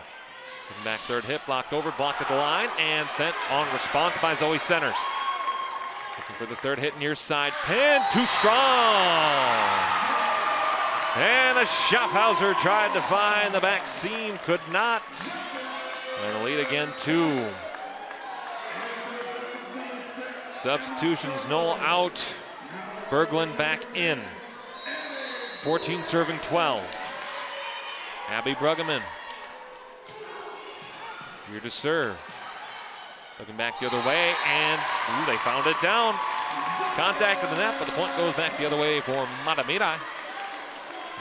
Looking back, third hit, blocked over, blocked at the line, and sent on response by Zoe Centers. Looking for the third hit near side pin, too strong. And a Schaffhauser tried to find the back seam, could not. And the lead again, 2. Substitutions, Knoll out, Berglund back in. 14 serving 12. Abby Bruggeman here to serve. Looking back the other way, and they found it down. Contact to the net, but the point goes back the other way for Mahtomedi.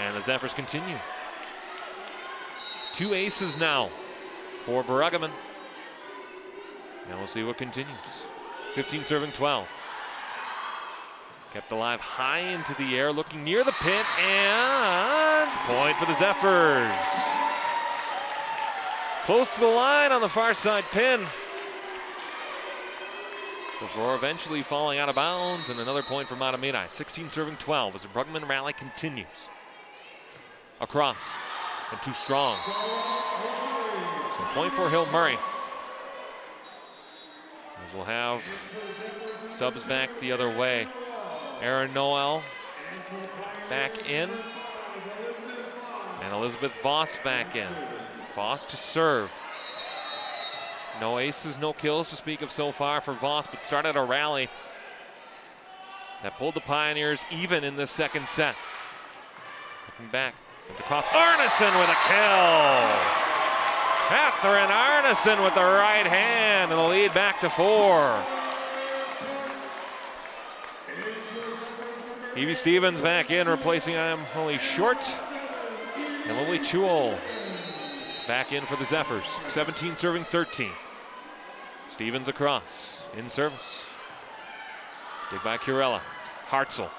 And the Zephyrs continue. 2 aces now for Bruggeman. And we'll see what continues. 15 serving 12. Kept alive high into the air, looking near the pin, and point for the Zephyrs. Close to the line on the far side pin, before eventually falling out of bounds, and another point for Mahtomedi. 16 serving 12 as the Bruggeman rally continues. Across, and too strong. So point for Hill Murray. As we'll have subs back the other way. Aaron Noel back in, and Elizabeth Voss back in. Voss to serve. No aces, no kills to speak of so far for Voss, but started a rally that pulled the Pioneers even in this second set. Looking back, sent across, Arneson with a kill! Catherine Arneson with the right hand, and the lead back to 4. Evie Stevens back in, replacing Emily Short. And Lily Chewell back in for the Zephyrs. 17 serving 13. Stevens across, in service. Dig by Curella. Hartzell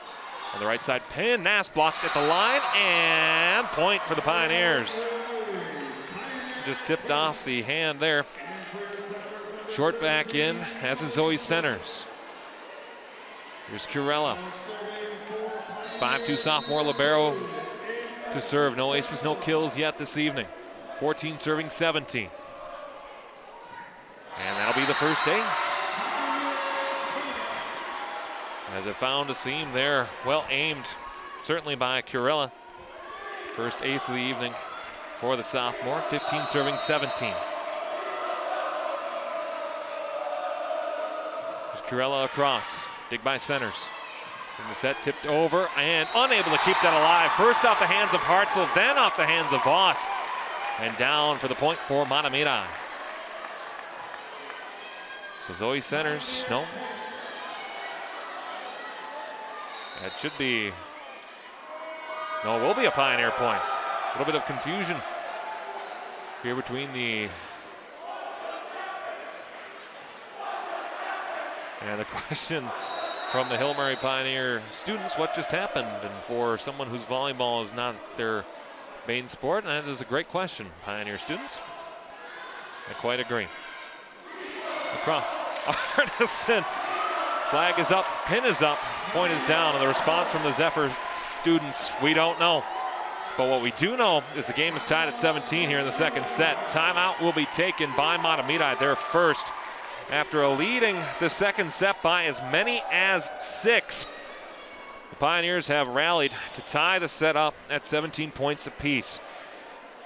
on the right side pin. Nass blocked at the line, and point for the Pioneers. Just tipped off the hand there. Short back in, as is Zoe Centers. Here's Curella. 5'2" sophomore libero to serve. No aces, no kills yet this evening. 14 serving 17. And that'll be the first ace. As it found a seam there, well aimed, certainly by Curella. First ace of the evening for the sophomore. 15 serving 17. There's Curella across. Dig by Centers. And the set tipped over and unable to keep that alive. First off the hands of Hartzell, then off the hands of Voss. And down for the point for Mahtomedi. So Zoe Centers, no. That should be, no, it will be a Pioneer point. A little bit of confusion here between the, and the question from the Hill Murray Pioneer students, what just happened? And for someone whose volleyball is not their main sport, that is a great question, Pioneer students. I quite agree. Across, Arneson, flag is up, pin is up, point is down, and the response from the Zephyr students, we don't know. But what we do know is the game is tied at 17 here in the second set. Timeout will be taken by Mahtomedi, their first, after leading the second set by as many as 6. The Pioneers have rallied to tie the set up at 17 points apiece.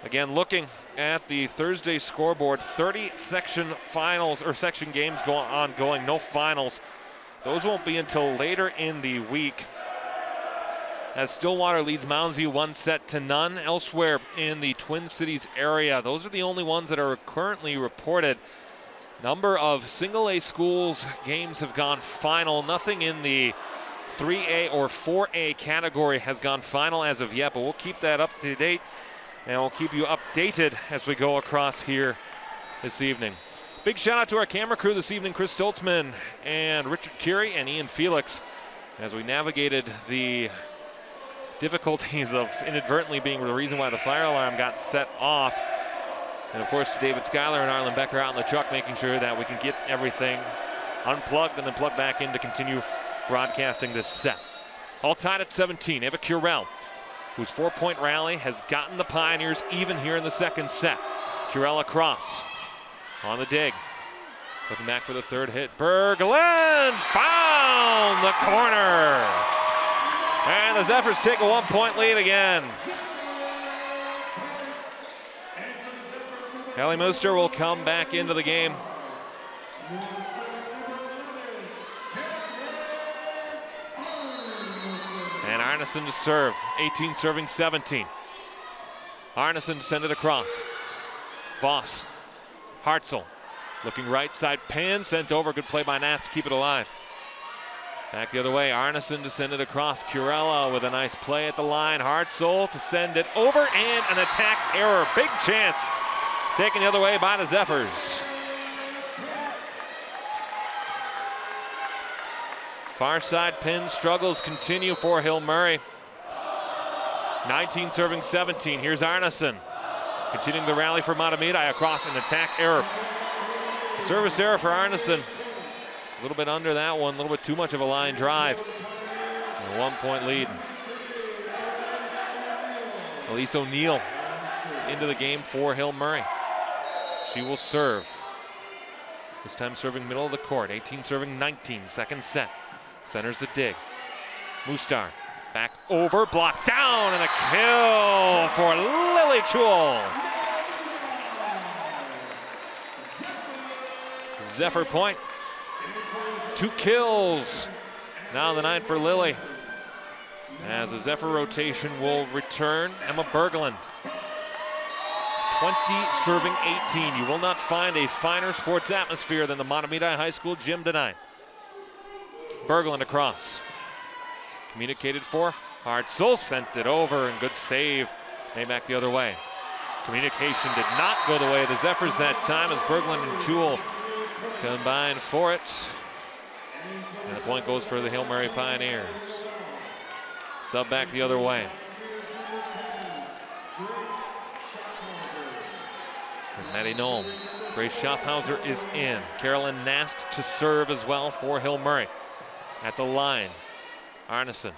Again, looking at the Thursday scoreboard, 30 section finals or section games ongoing, no finals. Those won't be until later in the week, as Stillwater leads Mounds View 1-0. Elsewhere in the Twin Cities area, those are the only ones that are currently reported. Number of single-A schools games have gone final. Nothing in the 3A or 4A category has gone final as of yet, but we'll keep that up to date and we'll keep you updated as we go across here this evening. Big shout out to our camera crew this evening, Chris Stoltzman and Richard Curie and Ian Felix, as we navigated the difficulties of inadvertently being the reason why the fire alarm got set off. And of course to David Schuyler and Arlen Becker out in the truck, making sure that we can get everything unplugged and then plugged back in to continue broadcasting this set. All tied at 17. Eva Curell, whose 4-point rally has gotten the Pioneers even here in the second set. Curell across on the dig. Looking back for the third hit. Berglund found the corner. And the Zephyrs take a 1-point lead again. Kelly Mooster will come back into the game. And Arneson to serve. 18 serving 17. Arneson to send it across. Voss. Hartzell looking right side pin, sent over. Good play by Nats to keep it alive. Back the other way. Arneson to send it across. Curella with a nice play at the line. Hartzell to send it over, and an attack error. Big chance taken the other way by the Zephyrs. Far side pin struggles continue for Hill Murray. 19 serving 17. Here's Arneson. Continuing the rally for Mahtomedi across an attack error. Service error for Arneson. It's a little bit under that one, a little bit too much of a line drive. And a 1-point lead. Elise O'Neill into the game for Hill Murray. She will serve. This time serving middle of the court. 18 serving 19, second set. Centers the dig. Mustar back over, blocked down, and a kill for Lily Chewell. Zephyr point. 2 kills. Now the 9 for Lily. As the Zephyr rotation will return, Emma Berglund. 20 serving 18. You will not find a finer sports atmosphere than the Mahtomedi High School gym tonight. Berglund across. Communicated for. Hartzell sent it over, and good save. Made back the other way. Communication did not go the way of the Zephyrs that time as Berglund and Chewell combined for it. And the point goes for the Hill Murray Pioneers. Sub back the other way. And Maddie Nolm. Grace Schaffhauser is in. Carolyn Nast to serve as well for Hill Murray. At the line, Arneson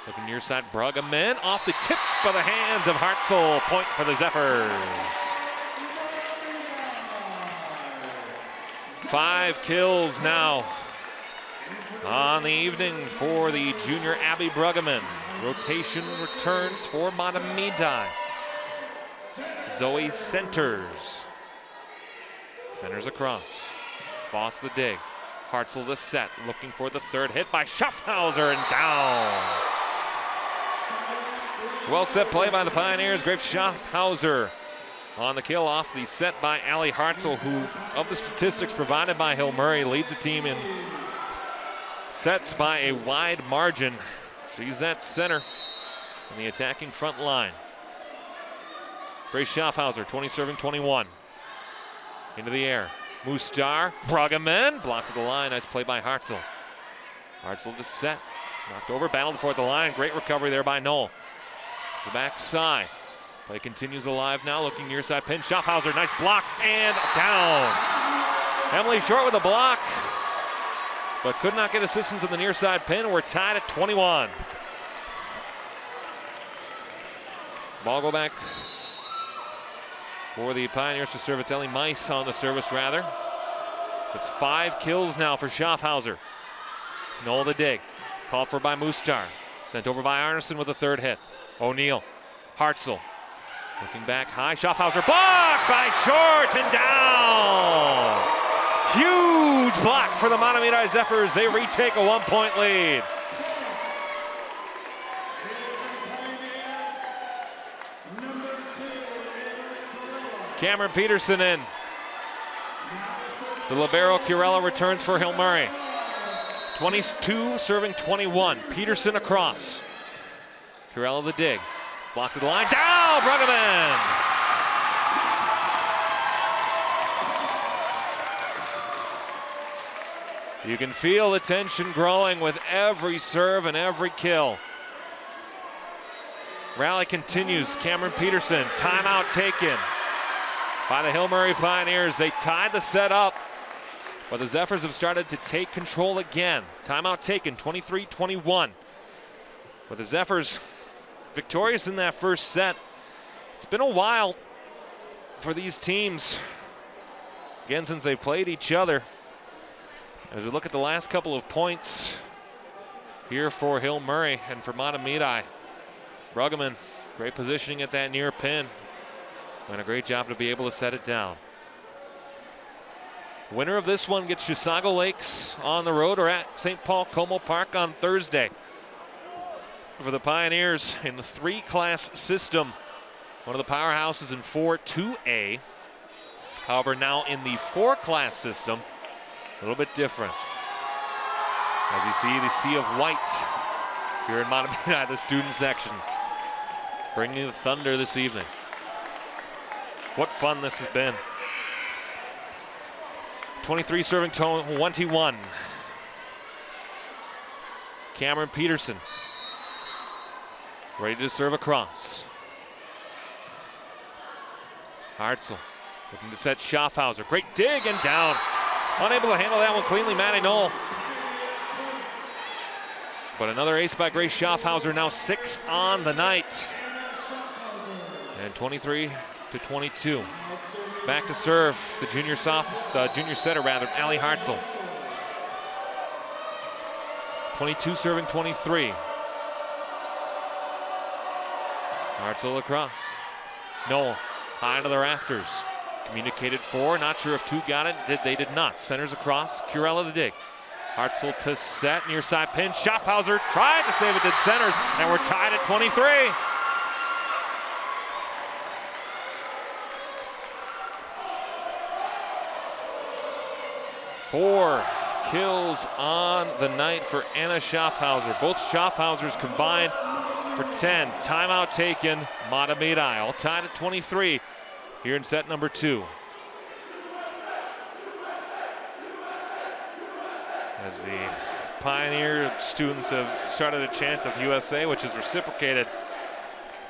looking near side. Bruggeman off the tip of the hands of Hartzell. Point for the Zephyrs. 5 kills now on the evening for the junior Abby Bruggeman. Rotation returns for Mahtomedi. Zoe centers. Centers across. Voss the dig. Hartzell the set, looking for the third hit by Schaffhauser, and down. Well set play by the Pioneers. Grace Schaffhauser on the kill off the set by Allie Hartzell, who, of the statistics provided by Hill Murray, leads the team in sets by a wide margin. She's at center in the attacking front line. Grace Schaffhauser, 20 serving 21. Into the air. Mustar, Bruggeman, blocked at the line. Nice play by Hartzell. Hartzell to set. Knocked over, battled for the line. Great recovery there by Knoll. The backside. Play continues alive now, looking near side pin. Schaffhauser, nice block, and down. Emily Short with a block, but could not get assistance in the near side pin. We're tied at 21. Ball go back for the Pioneers to serve. It's Ellie Mice on the service, rather. So it's 5 kills now for Schaffhauser. Knoll the dig. Called for by Mustar. Sent over by Arneson with the third hit. O'Neill. Hartzell. Looking back high, Schaffhauser blocked by Short and down. Huge block for the Mahtomedi Zephyrs. They retake a 1-point lead. Cameron Peterson in. The libero Curella returns for Hill Murray. 22 serving 21. Peterson across. Curella the dig. Blocked at the line. Down, Bruggeman! You can feel the tension growing with every serve and every kill. Rally continues. Cameron Peterson, timeout taken by the Hill Murray Pioneers. They tied the set up, but the Zephyrs have started to take control again. Timeout taken, 23-21. But the Zephyrs victorious in that first set. It's been a while for these teams, again, since they played each other. As we look at the last couple of points here for Hill Murray and for Mahtomedi. Bruggeman, great positioning at that near pin. And a great job to be able to set it down. Winner of this one gets Chisago Lakes on the road or at St. Paul Como Park on Thursday. For the Pioneers in the 3-class system, one of the powerhouses in 4-2A. However, now in the 4-class system, a little bit different. As you see the sea of white here in Mahtomedi, the student section, bringing the thunder this evening. What fun this has been. 23 serving 21. Cameron Peterson ready to serve across. Hartzell looking to set Schaffhauser. Great dig and down. Unable to handle that one cleanly, Matty Knoll. But another ace by Grace Schaffhauser, now 6 on the night. And 23-22. Back to serve the junior setter rather, Allie Hartzell. 22 serving 23. Hartzell across. Knoll high to the rafters. Communicated 4, not sure if 2 got it. They did not. Centers across, Curella the dig. Hartzell to set, near side pin. Schaffhauser tried to save it, did centers, and we're tied at 23. Four kills on the night for Anna Schaffhauser. Both Schaffhausers combined for 10. Timeout taken, Mahtomedi all tied at 23 here in set number 2. As the Pioneer students have started a chant of USA, which is reciprocated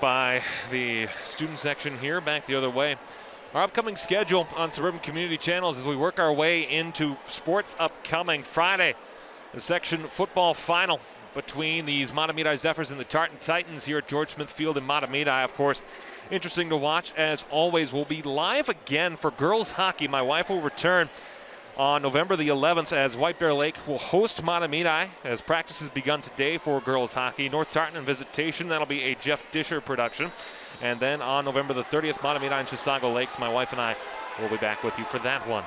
by the student section here back the other way. Our upcoming schedule on Suburban Community Channels as we work our way into sports upcoming. Friday, the section football final between these Mahtomedi Zephyrs and the Tartan Titans here at George Smith Field in Mahtomedi. Of course, interesting to watch as always. We'll be live again for girls hockey. My wife will return on November the 11th as White Bear Lake will host Mahtomedi as practice has begun today for girls hockey. North Tartan and Visitation, that'll be a Jeff Disher production. And then on November the 30th, Mahtomedi and Chisago Lakes. My wife and I will be back with you for that one.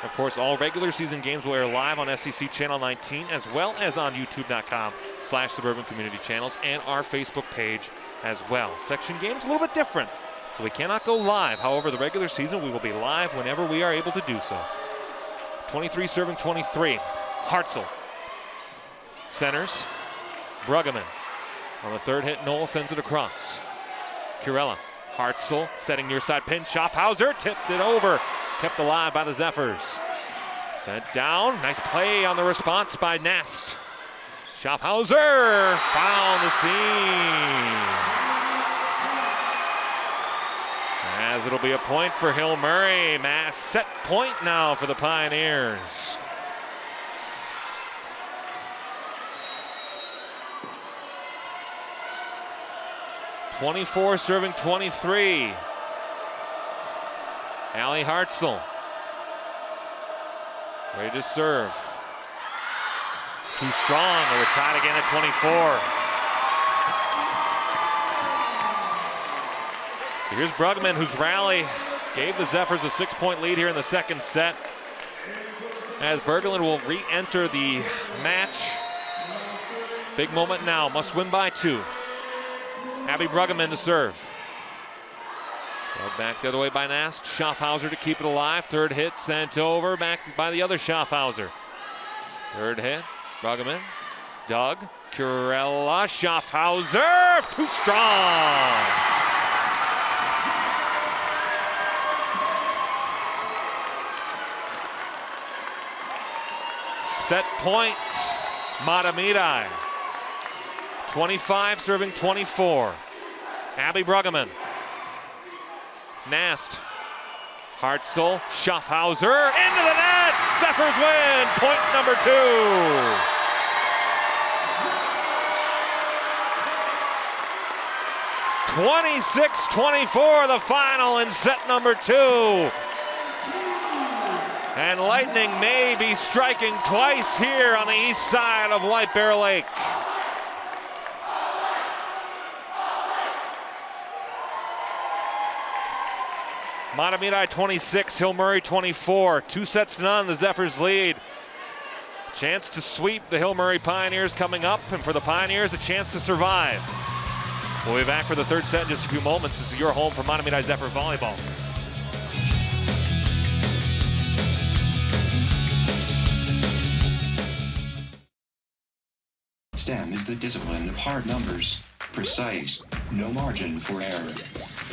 Of course, all regular season games will air live on SEC Channel 19 as well as on youtube.com/Suburban Community Channels and our Facebook page as well. Section games a little bit different, so we cannot go live. However, the regular season, we will be live whenever we are able to do so. 23 serving 23. Hartzell. Centers. Bruggeman. On the third hit, Knoll sends it across. Curella. Hartzell setting near side pin. Schaffhauser tipped it over. Kept alive by the Zephyrs. Sent down. Nice play on the response by Nest. Schaffhauser found the seam. As it'll be a point for Hill Murray. Mass set point now for the Pioneers. (24 serving 23). Allie Hartzell. Ready to serve. Too strong. We're tied again at 24. Here's Brugman, whose rally gave the Zephyrs a 6-point lead here in the second set. As Berglund will re-enter the match. Big moment now, must win by 2. Abby Brugman to serve. Back the other way by Nast. Schaffhauser to keep it alive. Third hit sent over, back by the other Schaffhauser. Third hit, Brugman. Doug, Kurella, Schaffhauser, too strong. Set point, Mahtomedi. 25 serving 24. Abby Brugman. Nast. Hartzell, Schaffhauser, into the net! Zephyrs win, point number 2. (26-24) the final in set number 2. And lightning may be striking twice here on the east side of White Bear Lake. Mahtomedi 26, Hill Murray 24. 2 sets to none, the Zephyrs lead. Chance to sweep the Hill Murray Pioneers coming up, and for the Pioneers, a chance to survive. We'll be back for the third set in just a few moments. This is your home for Mahtomedi Zephyr Volleyball. STEM is the discipline of hard numbers, precise, no margin for error.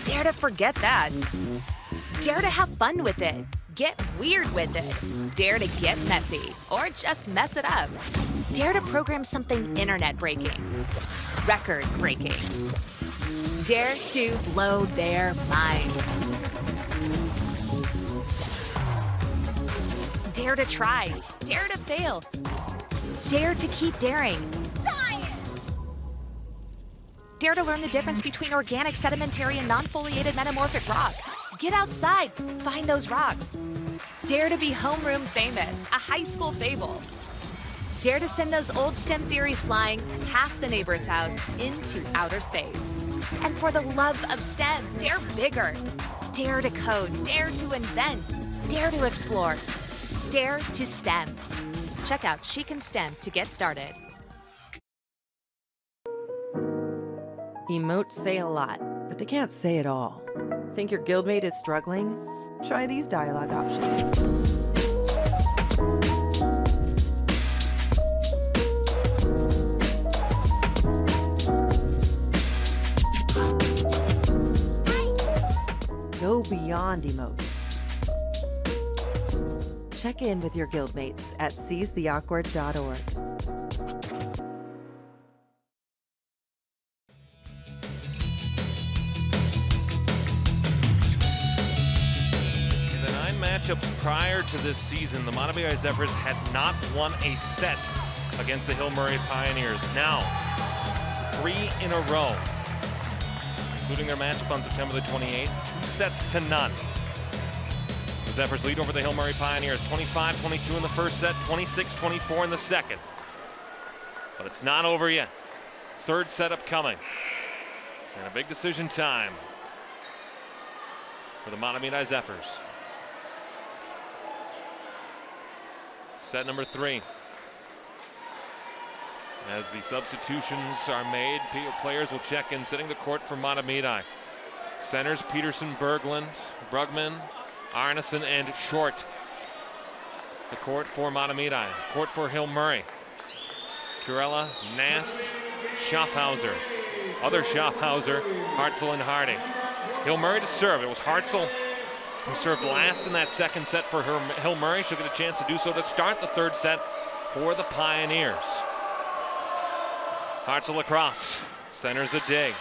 Dare to forget that. Dare to have fun with it. Get weird with it. Dare to get messy, or just mess it up. Dare to program something internet-breaking, record-breaking. Dare to blow their minds. Dare to try. Dare to fail. Dare to keep daring. Dare to learn the difference between organic, sedimentary, and non-foliated metamorphic rock. Get outside, find those rocks. Dare to be homeroom famous, a high school fable. Dare to send those old STEM theories flying past the neighbor's house into outer space. And for the love of STEM, dare bigger. Dare to code, dare to invent, dare to explore, dare to STEM. Check out Chic and STEM to get started. Emotes say a lot, but they can't say it all. Think your guildmate is struggling? Try these dialogue options. Go beyond emotes. Check in with your guildmates at seizetheawkward.org. Matchups prior to this season, the Mahtomedi Zephyrs had not won a set against the Hill Murray Pioneers. Now, 3 in a row, including their matchup on September the 28th, 2 sets to none. The Zephyrs lead over the Hill Murray Pioneers, 25-22 in the first set, 26-24 in the second. But it's not over yet. Third set upcoming. And a big decision time for the Mahtomedi Zephyrs. Set number 3. As the substitutions are made, players will check in, setting the court for Mahtomedi. Centers Peterson, Berglund, Brugman, Arneson, and Short. The court for Mahtomedi. Court for Hill Murray. Kurella, Nast, Schaffhauser. Other Schaffhauser, Hartzell and Harding. Hill Murray to serve. It was Hartzell who served last in that second set for Hill Murray. She'll get a chance to do so to start the third set for the Pioneers. Hartzell across, centers a dig.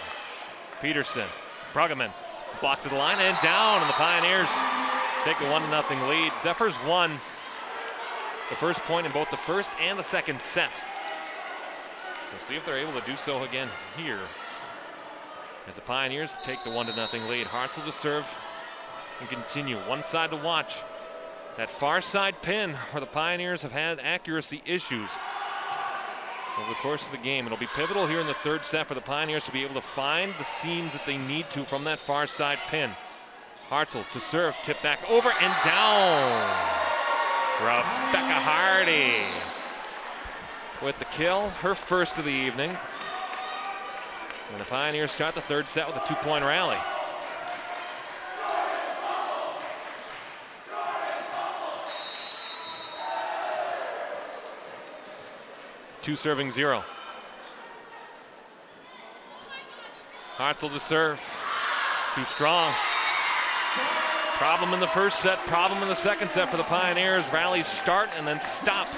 Peterson, Brugman, blocked to the line and down, and the Pioneers take a 1-0 lead. Zephyrs won the first point in both the first and the second set. We'll see if they're able to do so again here, as the Pioneers take the 1-0 lead. Hartzell to serve and continue. One side to watch. That far side pin where the Pioneers have had accuracy issues. over the course of the game. It'll be pivotal here in the third set for the Pioneers to be able to find the seams that they need to from that far side pin. Hartzell to serve, tip back over and down. Rebecca Hardy with the kill, her first of the evening. And the Pioneers start the third set with a 2-point rally. Two serving 0. Hartzell to serve. Too strong. Problem in the first set, problem in the second set for the Pioneers. Rallies start and then stop.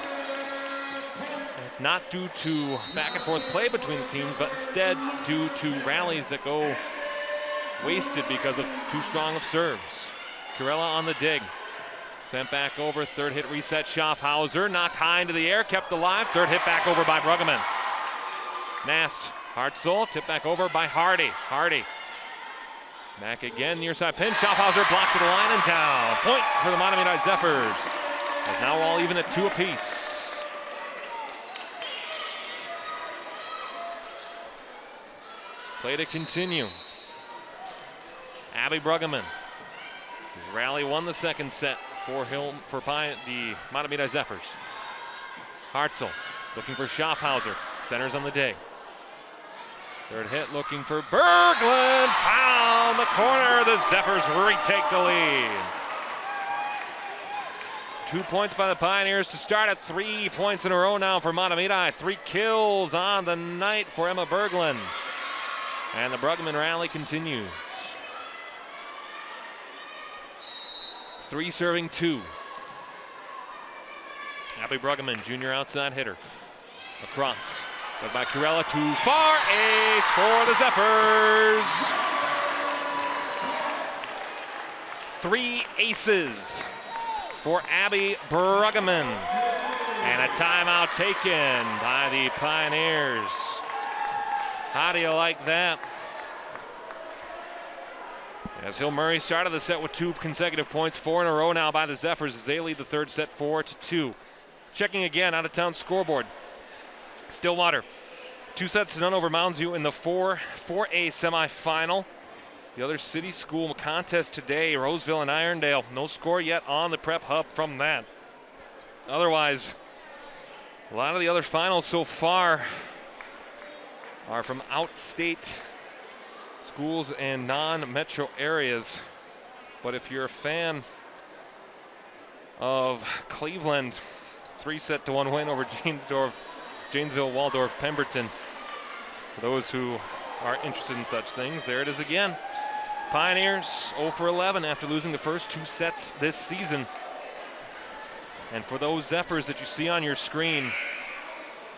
Not due to back and forth play between the teams, but instead due to rallies that go wasted because of too strong of serves. Kurella on the dig. Sent back over, third hit reset, Schaffhauser, knocked high into the air, kept alive, third hit back over by Bruggeman. Nast, Hartzell, tip back over by Hardy. Hardy, back again, near side pin, Schaffhauser blocked to the line and down. Point for the Mahtomedi Zephyrs, as now all even at 2 apiece. Play to continue. Abby Bruggeman, whose rally won the second set for the Mahtomedi Zephyrs. Hartzell looking for Schaffhauser, centers on the dig. Third hit looking for Berglund, found the corner, the Zephyrs retake the lead. 2 points by the Pioneers to start at 3 points in a row now for Mahtomedi. 3 kills on the night for Emma Berglund. And the Bruggeman rally continues. 3 serving 2. Abby Bruggeman, junior outside hitter. Across, but by Kurella, too far. Ace for the Zephyrs. 3 aces for Abby Bruggeman. And a timeout taken by the Pioneers. How do you like that? As Hill Murray started the set with 2 consecutive points, 4 in a row now by the Zephyrs as they lead the third set 4-2. Checking again, out of town scoreboard. Stillwater, 2 sets to none over Mounds View in the 4A semifinal. The other city school contest today, Roseville and Irondale. No score yet on the prep hub from that. Otherwise, a lot of the other finals so far are from outstate schools and non-metro areas. But if you're a fan of Cleveland, 3-1 win over Janesville, Waldorf, Pemberton. For those who are interested in such things, there it is again. Pioneers 0 for 11 after losing the first 2 sets this season. And for those Zephyrs that you see on your screen,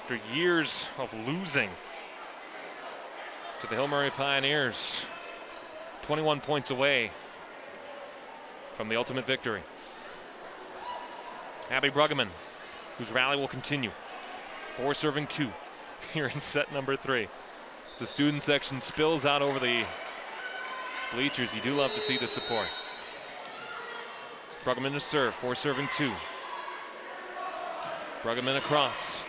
after years of losing to the Hill Murray Pioneers, 21 points away from the ultimate victory. Abby Bruggeman, whose rally will continue. 4 serving 2 here in set number 3. As the student section spills out over the bleachers, you do love to see the support. Bruggeman to serve, 4 serving 2. Bruggeman across.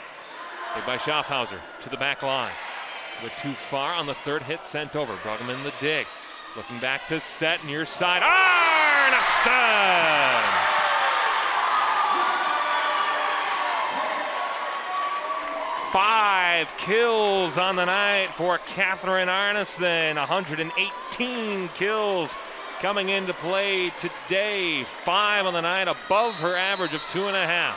Hit by Schaffhauser to the back line. But too far on the third hit, sent over. Bruggeman the dig. Looking back to set, near side. Arneson! 5 kills on the night for Catherine Arneson. 118 kills coming into play today. 5 on the night, above her average of 2.5.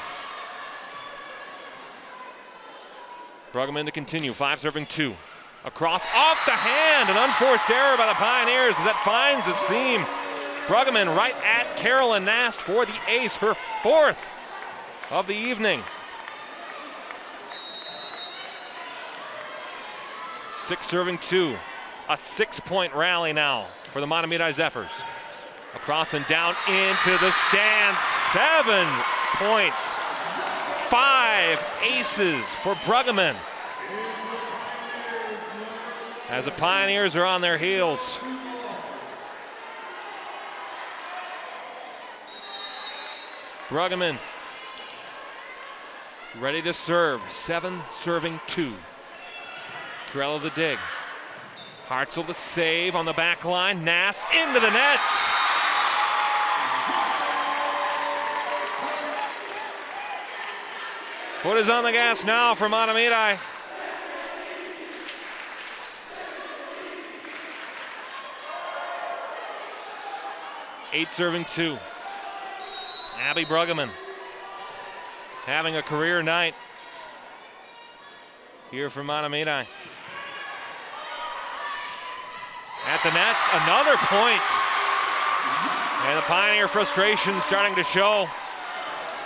Bruggeman to continue, 5 serving 2. Across, off the hand, an unforced error by the Pioneers as that finds a seam. Bruggeman right at Carolyn Nast for the ace, her 4th of the evening. 6 serving 2, a 6-point rally now for the Mahtomedi Zephyrs. Across and down into the stands, 7 points. 5 aces for Bruggeman. As the Pioneers are on their heels. Bruggeman ready to serve. 7 serving 2. Corella the dig. Hartzell the save on the back line. Nast into the net. Foot is on the gas now for Mahtomedi. Eight serving 2. Abby Bruggeman having a career night here for Mahtomedi. At the net, another point. And the Pioneer frustration starting to show.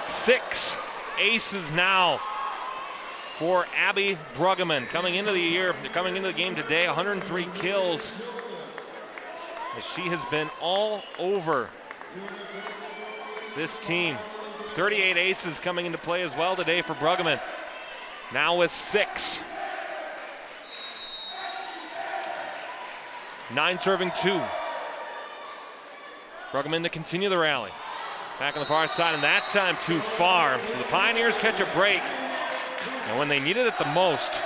6 aces now for Abby Bruggeman. Coming into the game today, 103 kills. As she has been all over this team. 38 aces coming into play as well today for Bruggeman. Now with 6. 9 serving 2. Bruggeman to continue the rally. Back on the far side, and that time too far. So the Pioneers catch a break. And when they needed it the most,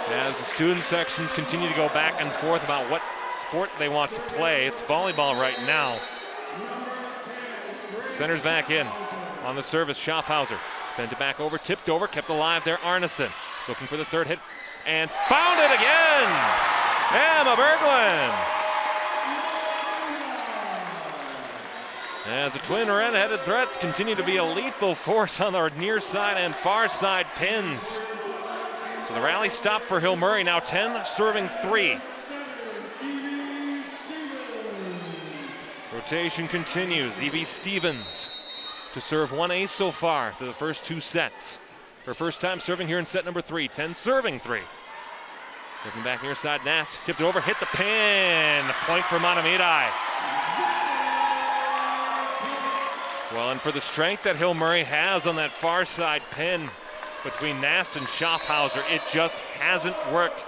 as the student sections continue to go back and forth about what sport they want to play, it's volleyball right now. Centers back in on the service. Schaffhauser sent it back over, tipped over, kept alive there. Arneson looking for the third hit and found it again. Emma Berglund. As the twin red-headed threats continue to be a lethal force on our near side and far side pins. So the rally stopped for Hill Murray, now 10 serving 3. Rotation continues. Evie Stevens to serve 1 ace so far through the first 2 sets. Her first time serving here in set number 3, 10 serving 3. Looking back near side, Nast tipped it over, hit the pin. Point for Mahtomedi. Well, and for the strength that Hill Murray has on that far side pin between Nast and Schaffhauser, it just hasn't worked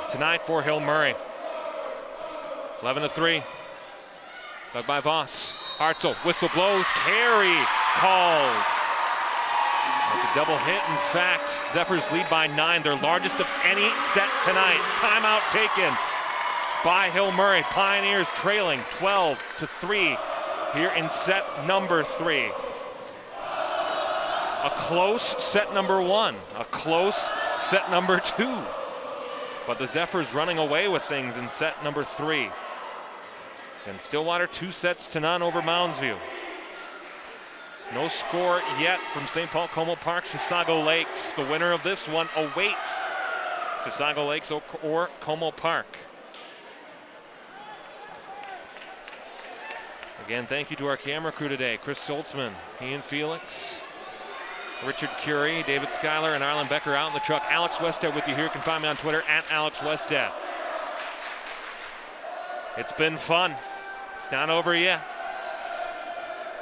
tonight for Hill Murray. 11-3. Dug by Voss. Hartzell, whistle blows, carry called. That's a double hit, in fact. Zephyrs lead by 9, their largest of any set tonight. Timeout taken by Hill Murray. Pioneers trailing 12-3 here in set number 3. A close set number 1, a close set number 2. But the Zephyrs running away with things in set number 3. And Stillwater 2-0 over Mounds View. No score yet from St. Paul Como Park, Chisago Lakes. The winner of this one awaits Chisago Lakes or Como Park. Again, thank you to our camera crew today. Chris Stoltzman, Ian Felix, Richard Curie, David Schuyler, and Arlen Becker out in the truck. Alex Westhead with you here. You can find me on Twitter at Alex Westhead. It's been fun. It's not over yet.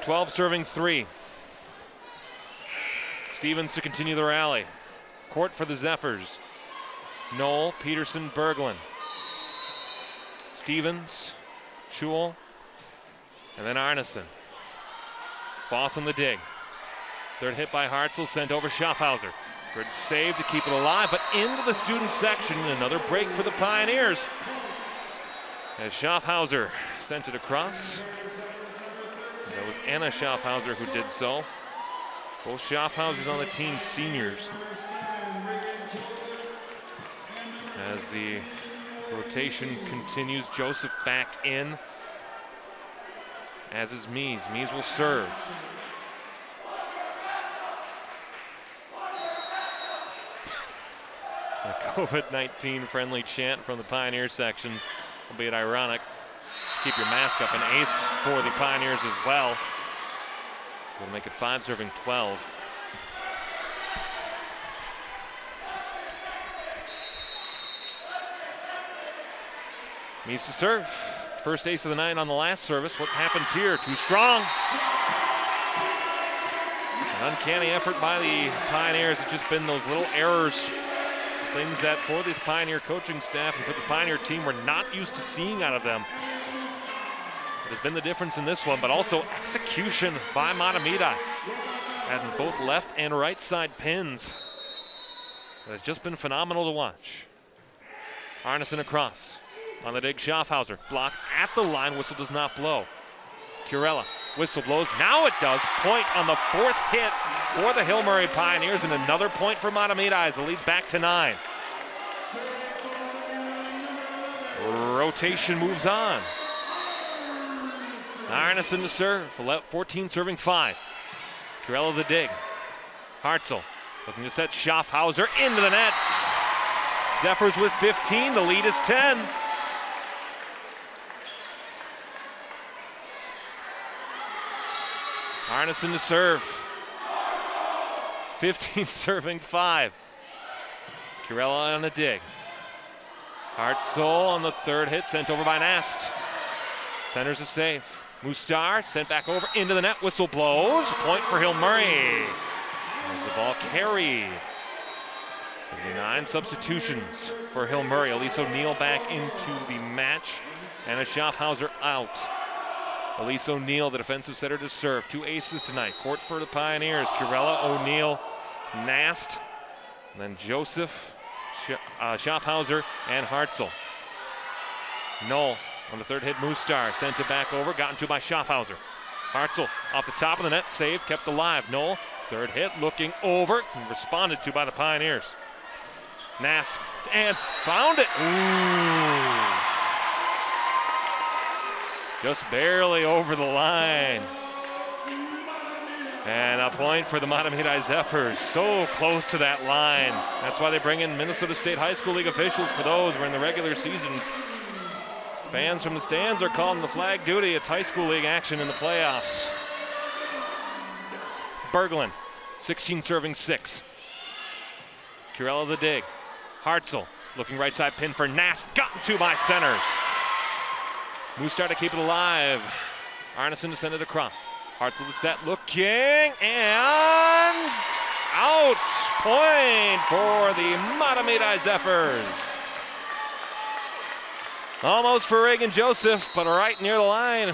12 serving 3. Stevens to continue the rally. Court for the Zephyrs. Knoll, Peterson, Berglund. Stevens, Chewell, and then Arneson. Voss on the dig. Third hit by Hartzell, sent over Schaffhauser. Good save to keep it alive, but into the student section. Another break for the Pioneers. As Schaffhauser sent it across. That was Anna Schaffhauser who did so. Both Schaffhausers on the team, seniors. As the rotation continues, Joseph back in. As is Mies. Mies will serve. A COVID-19 friendly chant from the Pioneer sections, albeit ironic. Keep your mask up. An ace for the Pioneers as well. We'll make it 5 serving 12. Mies to serve. First ace of the night on the last service. What happens here? Too strong. An uncanny effort by the Pioneers. It's just been those little errors. Things that for this Pioneer coaching staff and for the Pioneer team we're not used to seeing out of them. It has been the difference in this one, but also execution by Mahtomedi. Had both left and right side pins. It has just been phenomenal to watch. Arneson across. On the dig, Schaffhauser. Block at the line. Whistle does not blow. Curella. Whistle blows. Now it does. Point on the fourth hit for the Hill Murray Pioneers, and another point for Mahtomedi as the lead's back to 9. Rotation moves on. Arneson to serve. 14 serving 5. Curella the dig. Hartzell looking to set Schaffhauser into the net. Zephyrs with 15. The lead is 10. Arneson to serve. 15 serving 5. Curella on the dig. Hartzell on the third hit, sent over by Nast. Centers a save. Mustar sent back over into the net. Whistle blows. Point for Hill Murray. As the ball carried. 79 substitutions for Hill Murray. Elise O'Neill back into the match. And a Schaffhauser out. Elise O'Neill, the defensive setter, to serve. 2 aces tonight. Court for the Pioneers. Curella, O'Neill, Nast. And then Joseph, Schaffhauser, and Hartzell. Knoll on the third hit. Mustar sent it back over. Gotten to by Schaffhauser. Hartzell off the top of the net. Saved, kept alive. Knoll, third hit, looking over. And responded to by the Pioneers. Nast, and found it. Ooh. Just barely over the line. And a point for the Mahtomedi Zephyrs. So close to that line. That's why they bring in Minnesota State High School League officials for those. We're in the regular season. Fans from the stands are calling the flag duty. It's high school league action in the playoffs. Berglund, 16 serving 6. Curella the dig. Hartzell looking right side pin for Nast. Gotten to by centers. Mustar to keep it alive. Arneson to send it across. Hartzell the set, looking, and out. Point for the Mahtomedi Zephyrs. Almost for Reagan Joseph, but right near the line.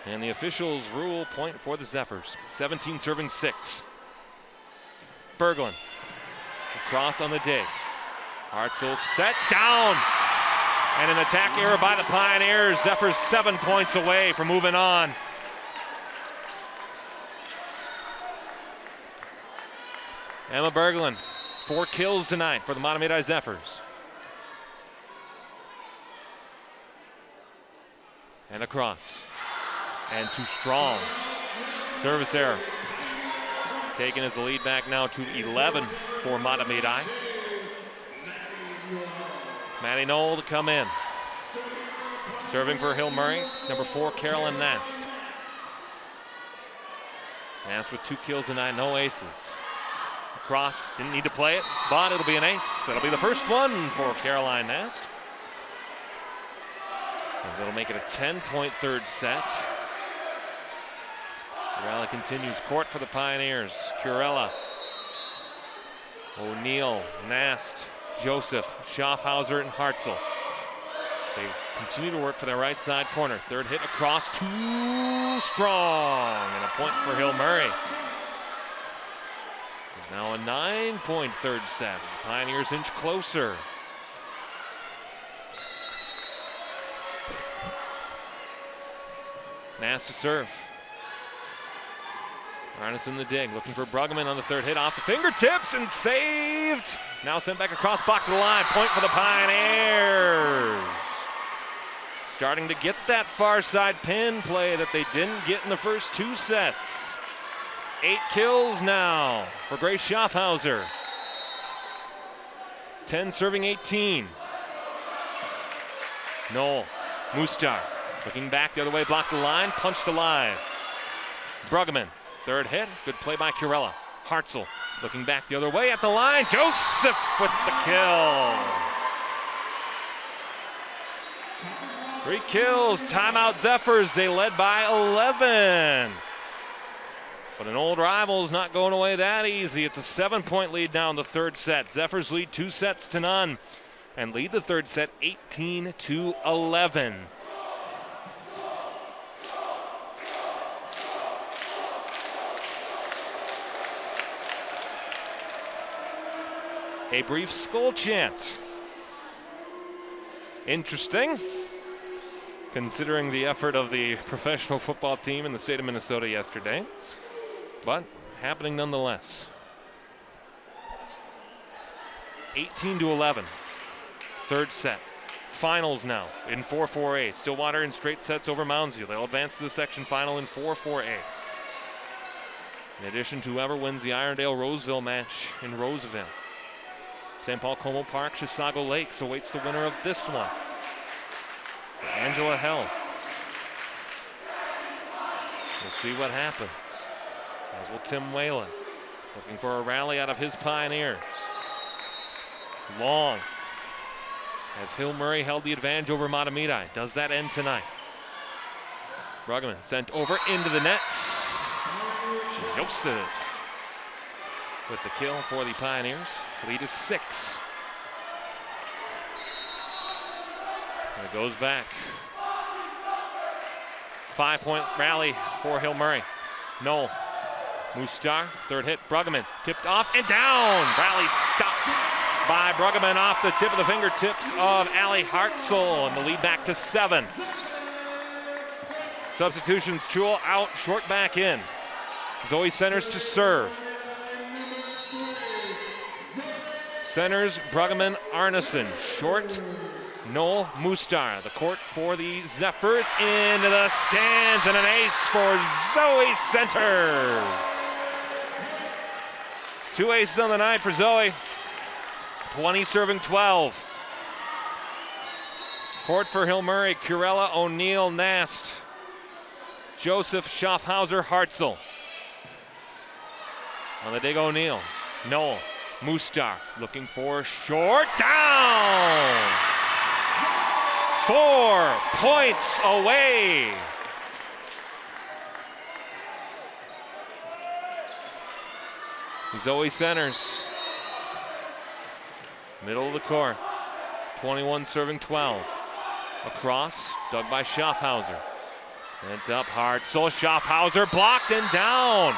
And the officials rule point for the Zephyrs. 17 serving 6. Berglund across on the dig. Hartzell set down. And an attack error by the Pioneers. Zephyrs 7 points away from moving on. Emma Berglund, 4 kills tonight for the Mahtomedi Zephyrs. And across. And too strong. Service error. Taken as the lead back now to 11 for Mahtomedi. Maddie Knoll to come in. Serving for Hill Murray, number 4, Carolyn Nast. Nast with 2 kills tonight, no aces. Across, didn't need to play it, but it'll be an ace. That'll be the first one for Caroline Nast. And that'll make it a 10-point third set. The rally continues. Court for the Pioneers. Curella, O'Neill, Nast, Joseph, Schaffhauser, and Hartzell. They continue to work for their right side corner. Third hit across, too strong, and a point for Hill Murray. It's now a 9-point third set as the Pioneers inch closer. Nast to serve. Arneson the dig, looking for Bruggeman on the third hit, off the fingertips and saved. Now sent back across, blocked to the line. Point for the Pioneers. Starting to get that far side pin play that they didn't get in the first 2 sets. 8 kills now for Grace Schaffhauser. 10 serving 18. Knoll, Mustar, looking back the other way, blocked the line, punched alive. Bruggeman. Third hit, good play by Curella. Hartzell looking back the other way at the line. Joseph with the kill. 3 kills, timeout Zephyrs. They led by 11. But an old rival is not going away that easy. It's a 7-point lead now in the third set. Zephyrs lead 2 sets to none and lead the third set 18-11. A brief skull chant. Interesting, considering the effort of the professional football team in the state of Minnesota yesterday, but happening nonetheless. 18-11, third set. Finals now in 4-4A. Stillwater in straight sets over Moundsview. They'll advance to the section final in 4-4A. In addition to whoever wins the Irondale-Roseville match in Roseville. St. Paul Como Park, Chisago Lakes awaits the winner of this one. Angela Hell. We'll see what happens. As will Tim Whalen. Looking for a rally out of his Pioneers. Long. As Hill Murray held the advantage over Mahtomedi. Does that end tonight? Bruggeman sent over into the net. Joseph with the kill for the Pioneers. Lead is 6. And it goes back. 5-point rally for Hill Murray. Noel Mustar, third hit. Bruggeman tipped off and down. Rally stopped by Bruggeman off the tip of the fingertips of Allie Hartzell, and the lead back to 7. Substitutions, Chul out, short back in. Zoe Centers to serve. Centers, Bruggeman, Arneson. Short, Noel Mustar. The court for the Zephyrs, into the stands, and an ace for Zoe Centers. 2 aces on the night for Zoe. 20 serving 12. Court for Hill Murray, Curella, O'Neill, Nast, Joseph, Schaffhauser, Hartzell. On the dig, O'Neill. Noel Mustar looking for short, down! 4 points away. Zoe Centers. Middle of the court. 21 serving 12. Across, dug by Schaffhauser. Sent up Hartzell. Schaffhauser blocked and down.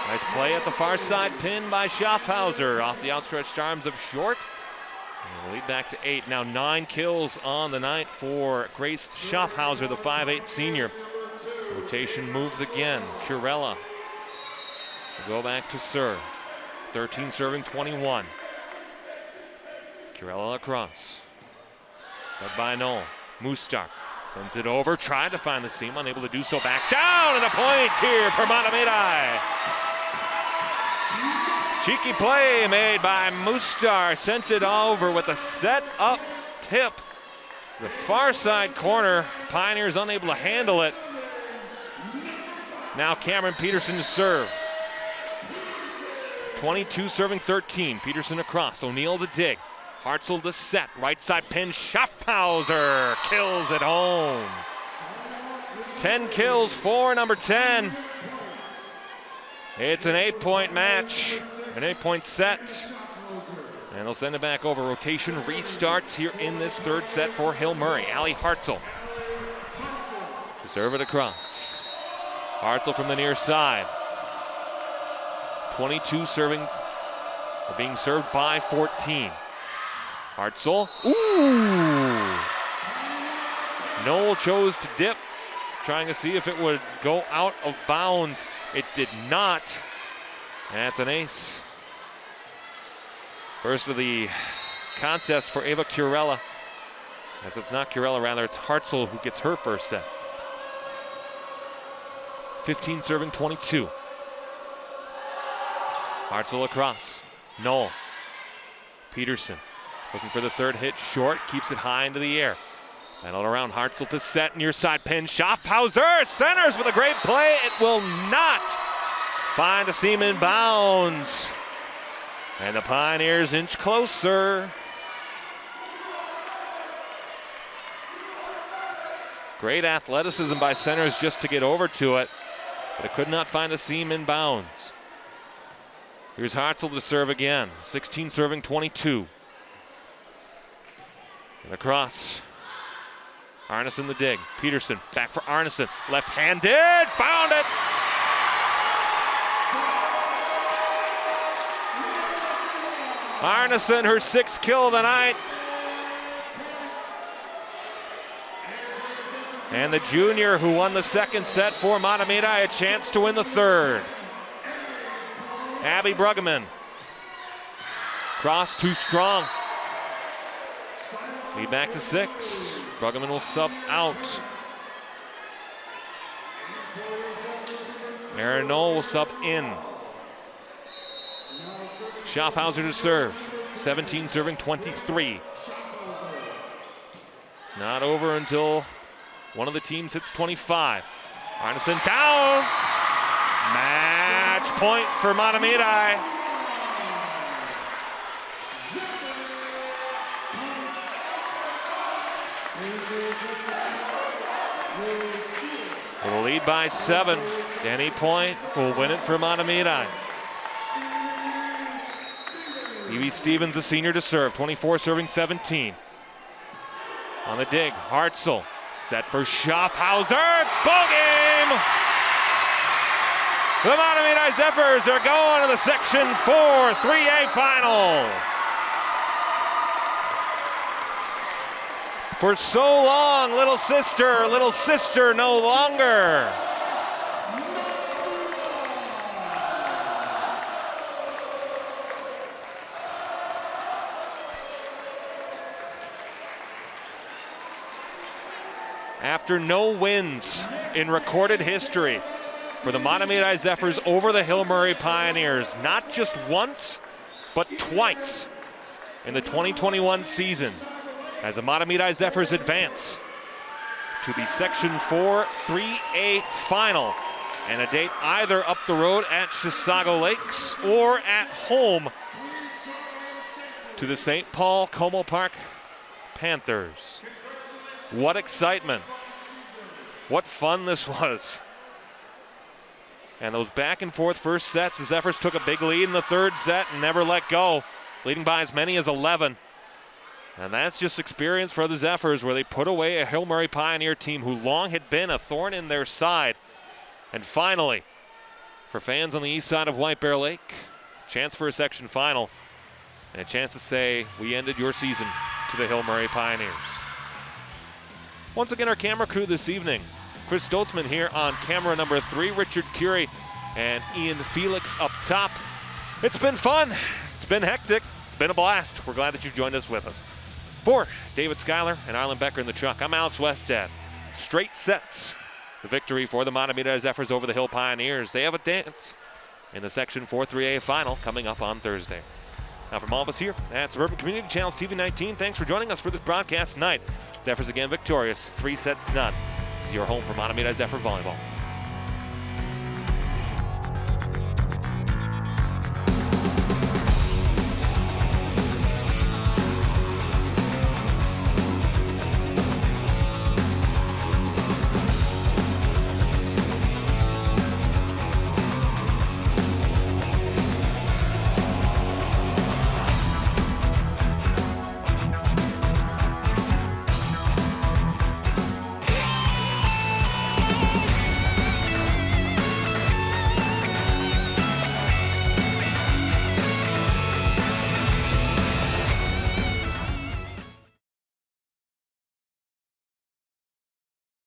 Nice play at the far side, pin by Schaffhauser off the outstretched arms of Short. And the lead back to 8. Now 9 kills on the night for Grace Schaffhauser, the 5'8 senior. Rotation moves again. Curella will go back to serve. 13 serving 21. Curella across. Dug by Noel. Mustar sends it over, tried to find the seam, unable to do so. Back down, and a point here for Mahtomedi. Cheeky play made by Mustar, sent it over with a set-up tip. The far side corner, Pioneers unable to handle it. Now Cameron Peterson to serve. 22 serving 13, Peterson across, O'Neill to dig. Hartzell to set, right side pin, Schaffhauser kills it home. 10 kills for number 10. It's an 8-point match, an 8-point set. And they'll send it back over. Rotation restarts here in this third set for Hill Murray. Allie Hartzell to serve it across. Hartzell from the near side. 22 serving, being served by 14. Hartzell, ooh! Noel chose to dip, trying to see if it would go out of bounds. It did not. That's an ace. First of the contest for Ava Curella. As it's not Curella, rather it's Hartzell who gets her first set. 15 serving 22. Hartzell across. Noel. Peterson looking for the third hit. Short, keeps it high into the air. Battled around Hartzell to set, near side pin. Schaffhauser centers with a great play. It will not find a seam in bounds. And the Pioneers inch closer. Great athleticism by Centers just to get over to it, but it could not find a seam in bounds. Here's Hartzell to serve again. 16 serving 22. And across. Arneson the dig. Peterson back for Arneson. Left-handed. Found it. Arneson, her 6th kill of the night. And the junior who won the 2nd set for Mahtomedi, a chance to win the 3rd. Abby Bruggeman. Cross too strong. Lead back to 6. Bruggeman will sub out. Aaron Knoll will sub in. Schaffhauser to serve. 17 serving 23. It's not over until one of the teams hits 25. Arneson down. Match point for Mahtomedi. Will lead by 7. Danny Point will win it for Mahtomedi. Evie Stevens, a senior, to serve. 24 serving 17. On the dig, Hartzell. Set for Schaffhauser. Ball game! The Mahtomedi Zephyrs are going to the Section 4 3A final. For so long, little sister no longer. After no wins in recorded history for the Mahtomedi Zephyrs over the Hill Murray Pioneers, not just once, but twice in the 2021 season, as the Mahtomedi Zephyrs advance to the Section 4 3A final, and a date either up the road at Chisago Lakes or at home to the St. Paul Como Park Panthers. What excitement. What fun this was. And those back and forth first sets, the Zephyrs took a big lead in the 3rd set and never let go, leading by as many as 11. And that's just experience for the Zephyrs, where they put away a Hill Murray Pioneer team who long had been a thorn in their side. And finally, for fans on the east side of White Bear Lake, chance for a section final and a chance to say, we ended your season to the Hill Murray Pioneers. Once again, our camera crew this evening, Chris Stoltzman here on camera number 3, Richard Curie and Ian Felix up top. It's been fun. It's been hectic. It's been a blast. We're glad that you've joined us with us. For David Schuyler and Arlen Becker in the truck, I'm Alex Westad. Straight sets. The victory for the Mahtomedi Zephyrs over the Hill Pioneers. They have a dance in the Section 4 3A final coming up on Thursday. Now from all of us here at Suburban Community Channels TV 19, thanks for joining us for this broadcast tonight. Zephyrs again victorious, 3 sets to none. This is your home for Mahtomedi Zephyr Volleyball.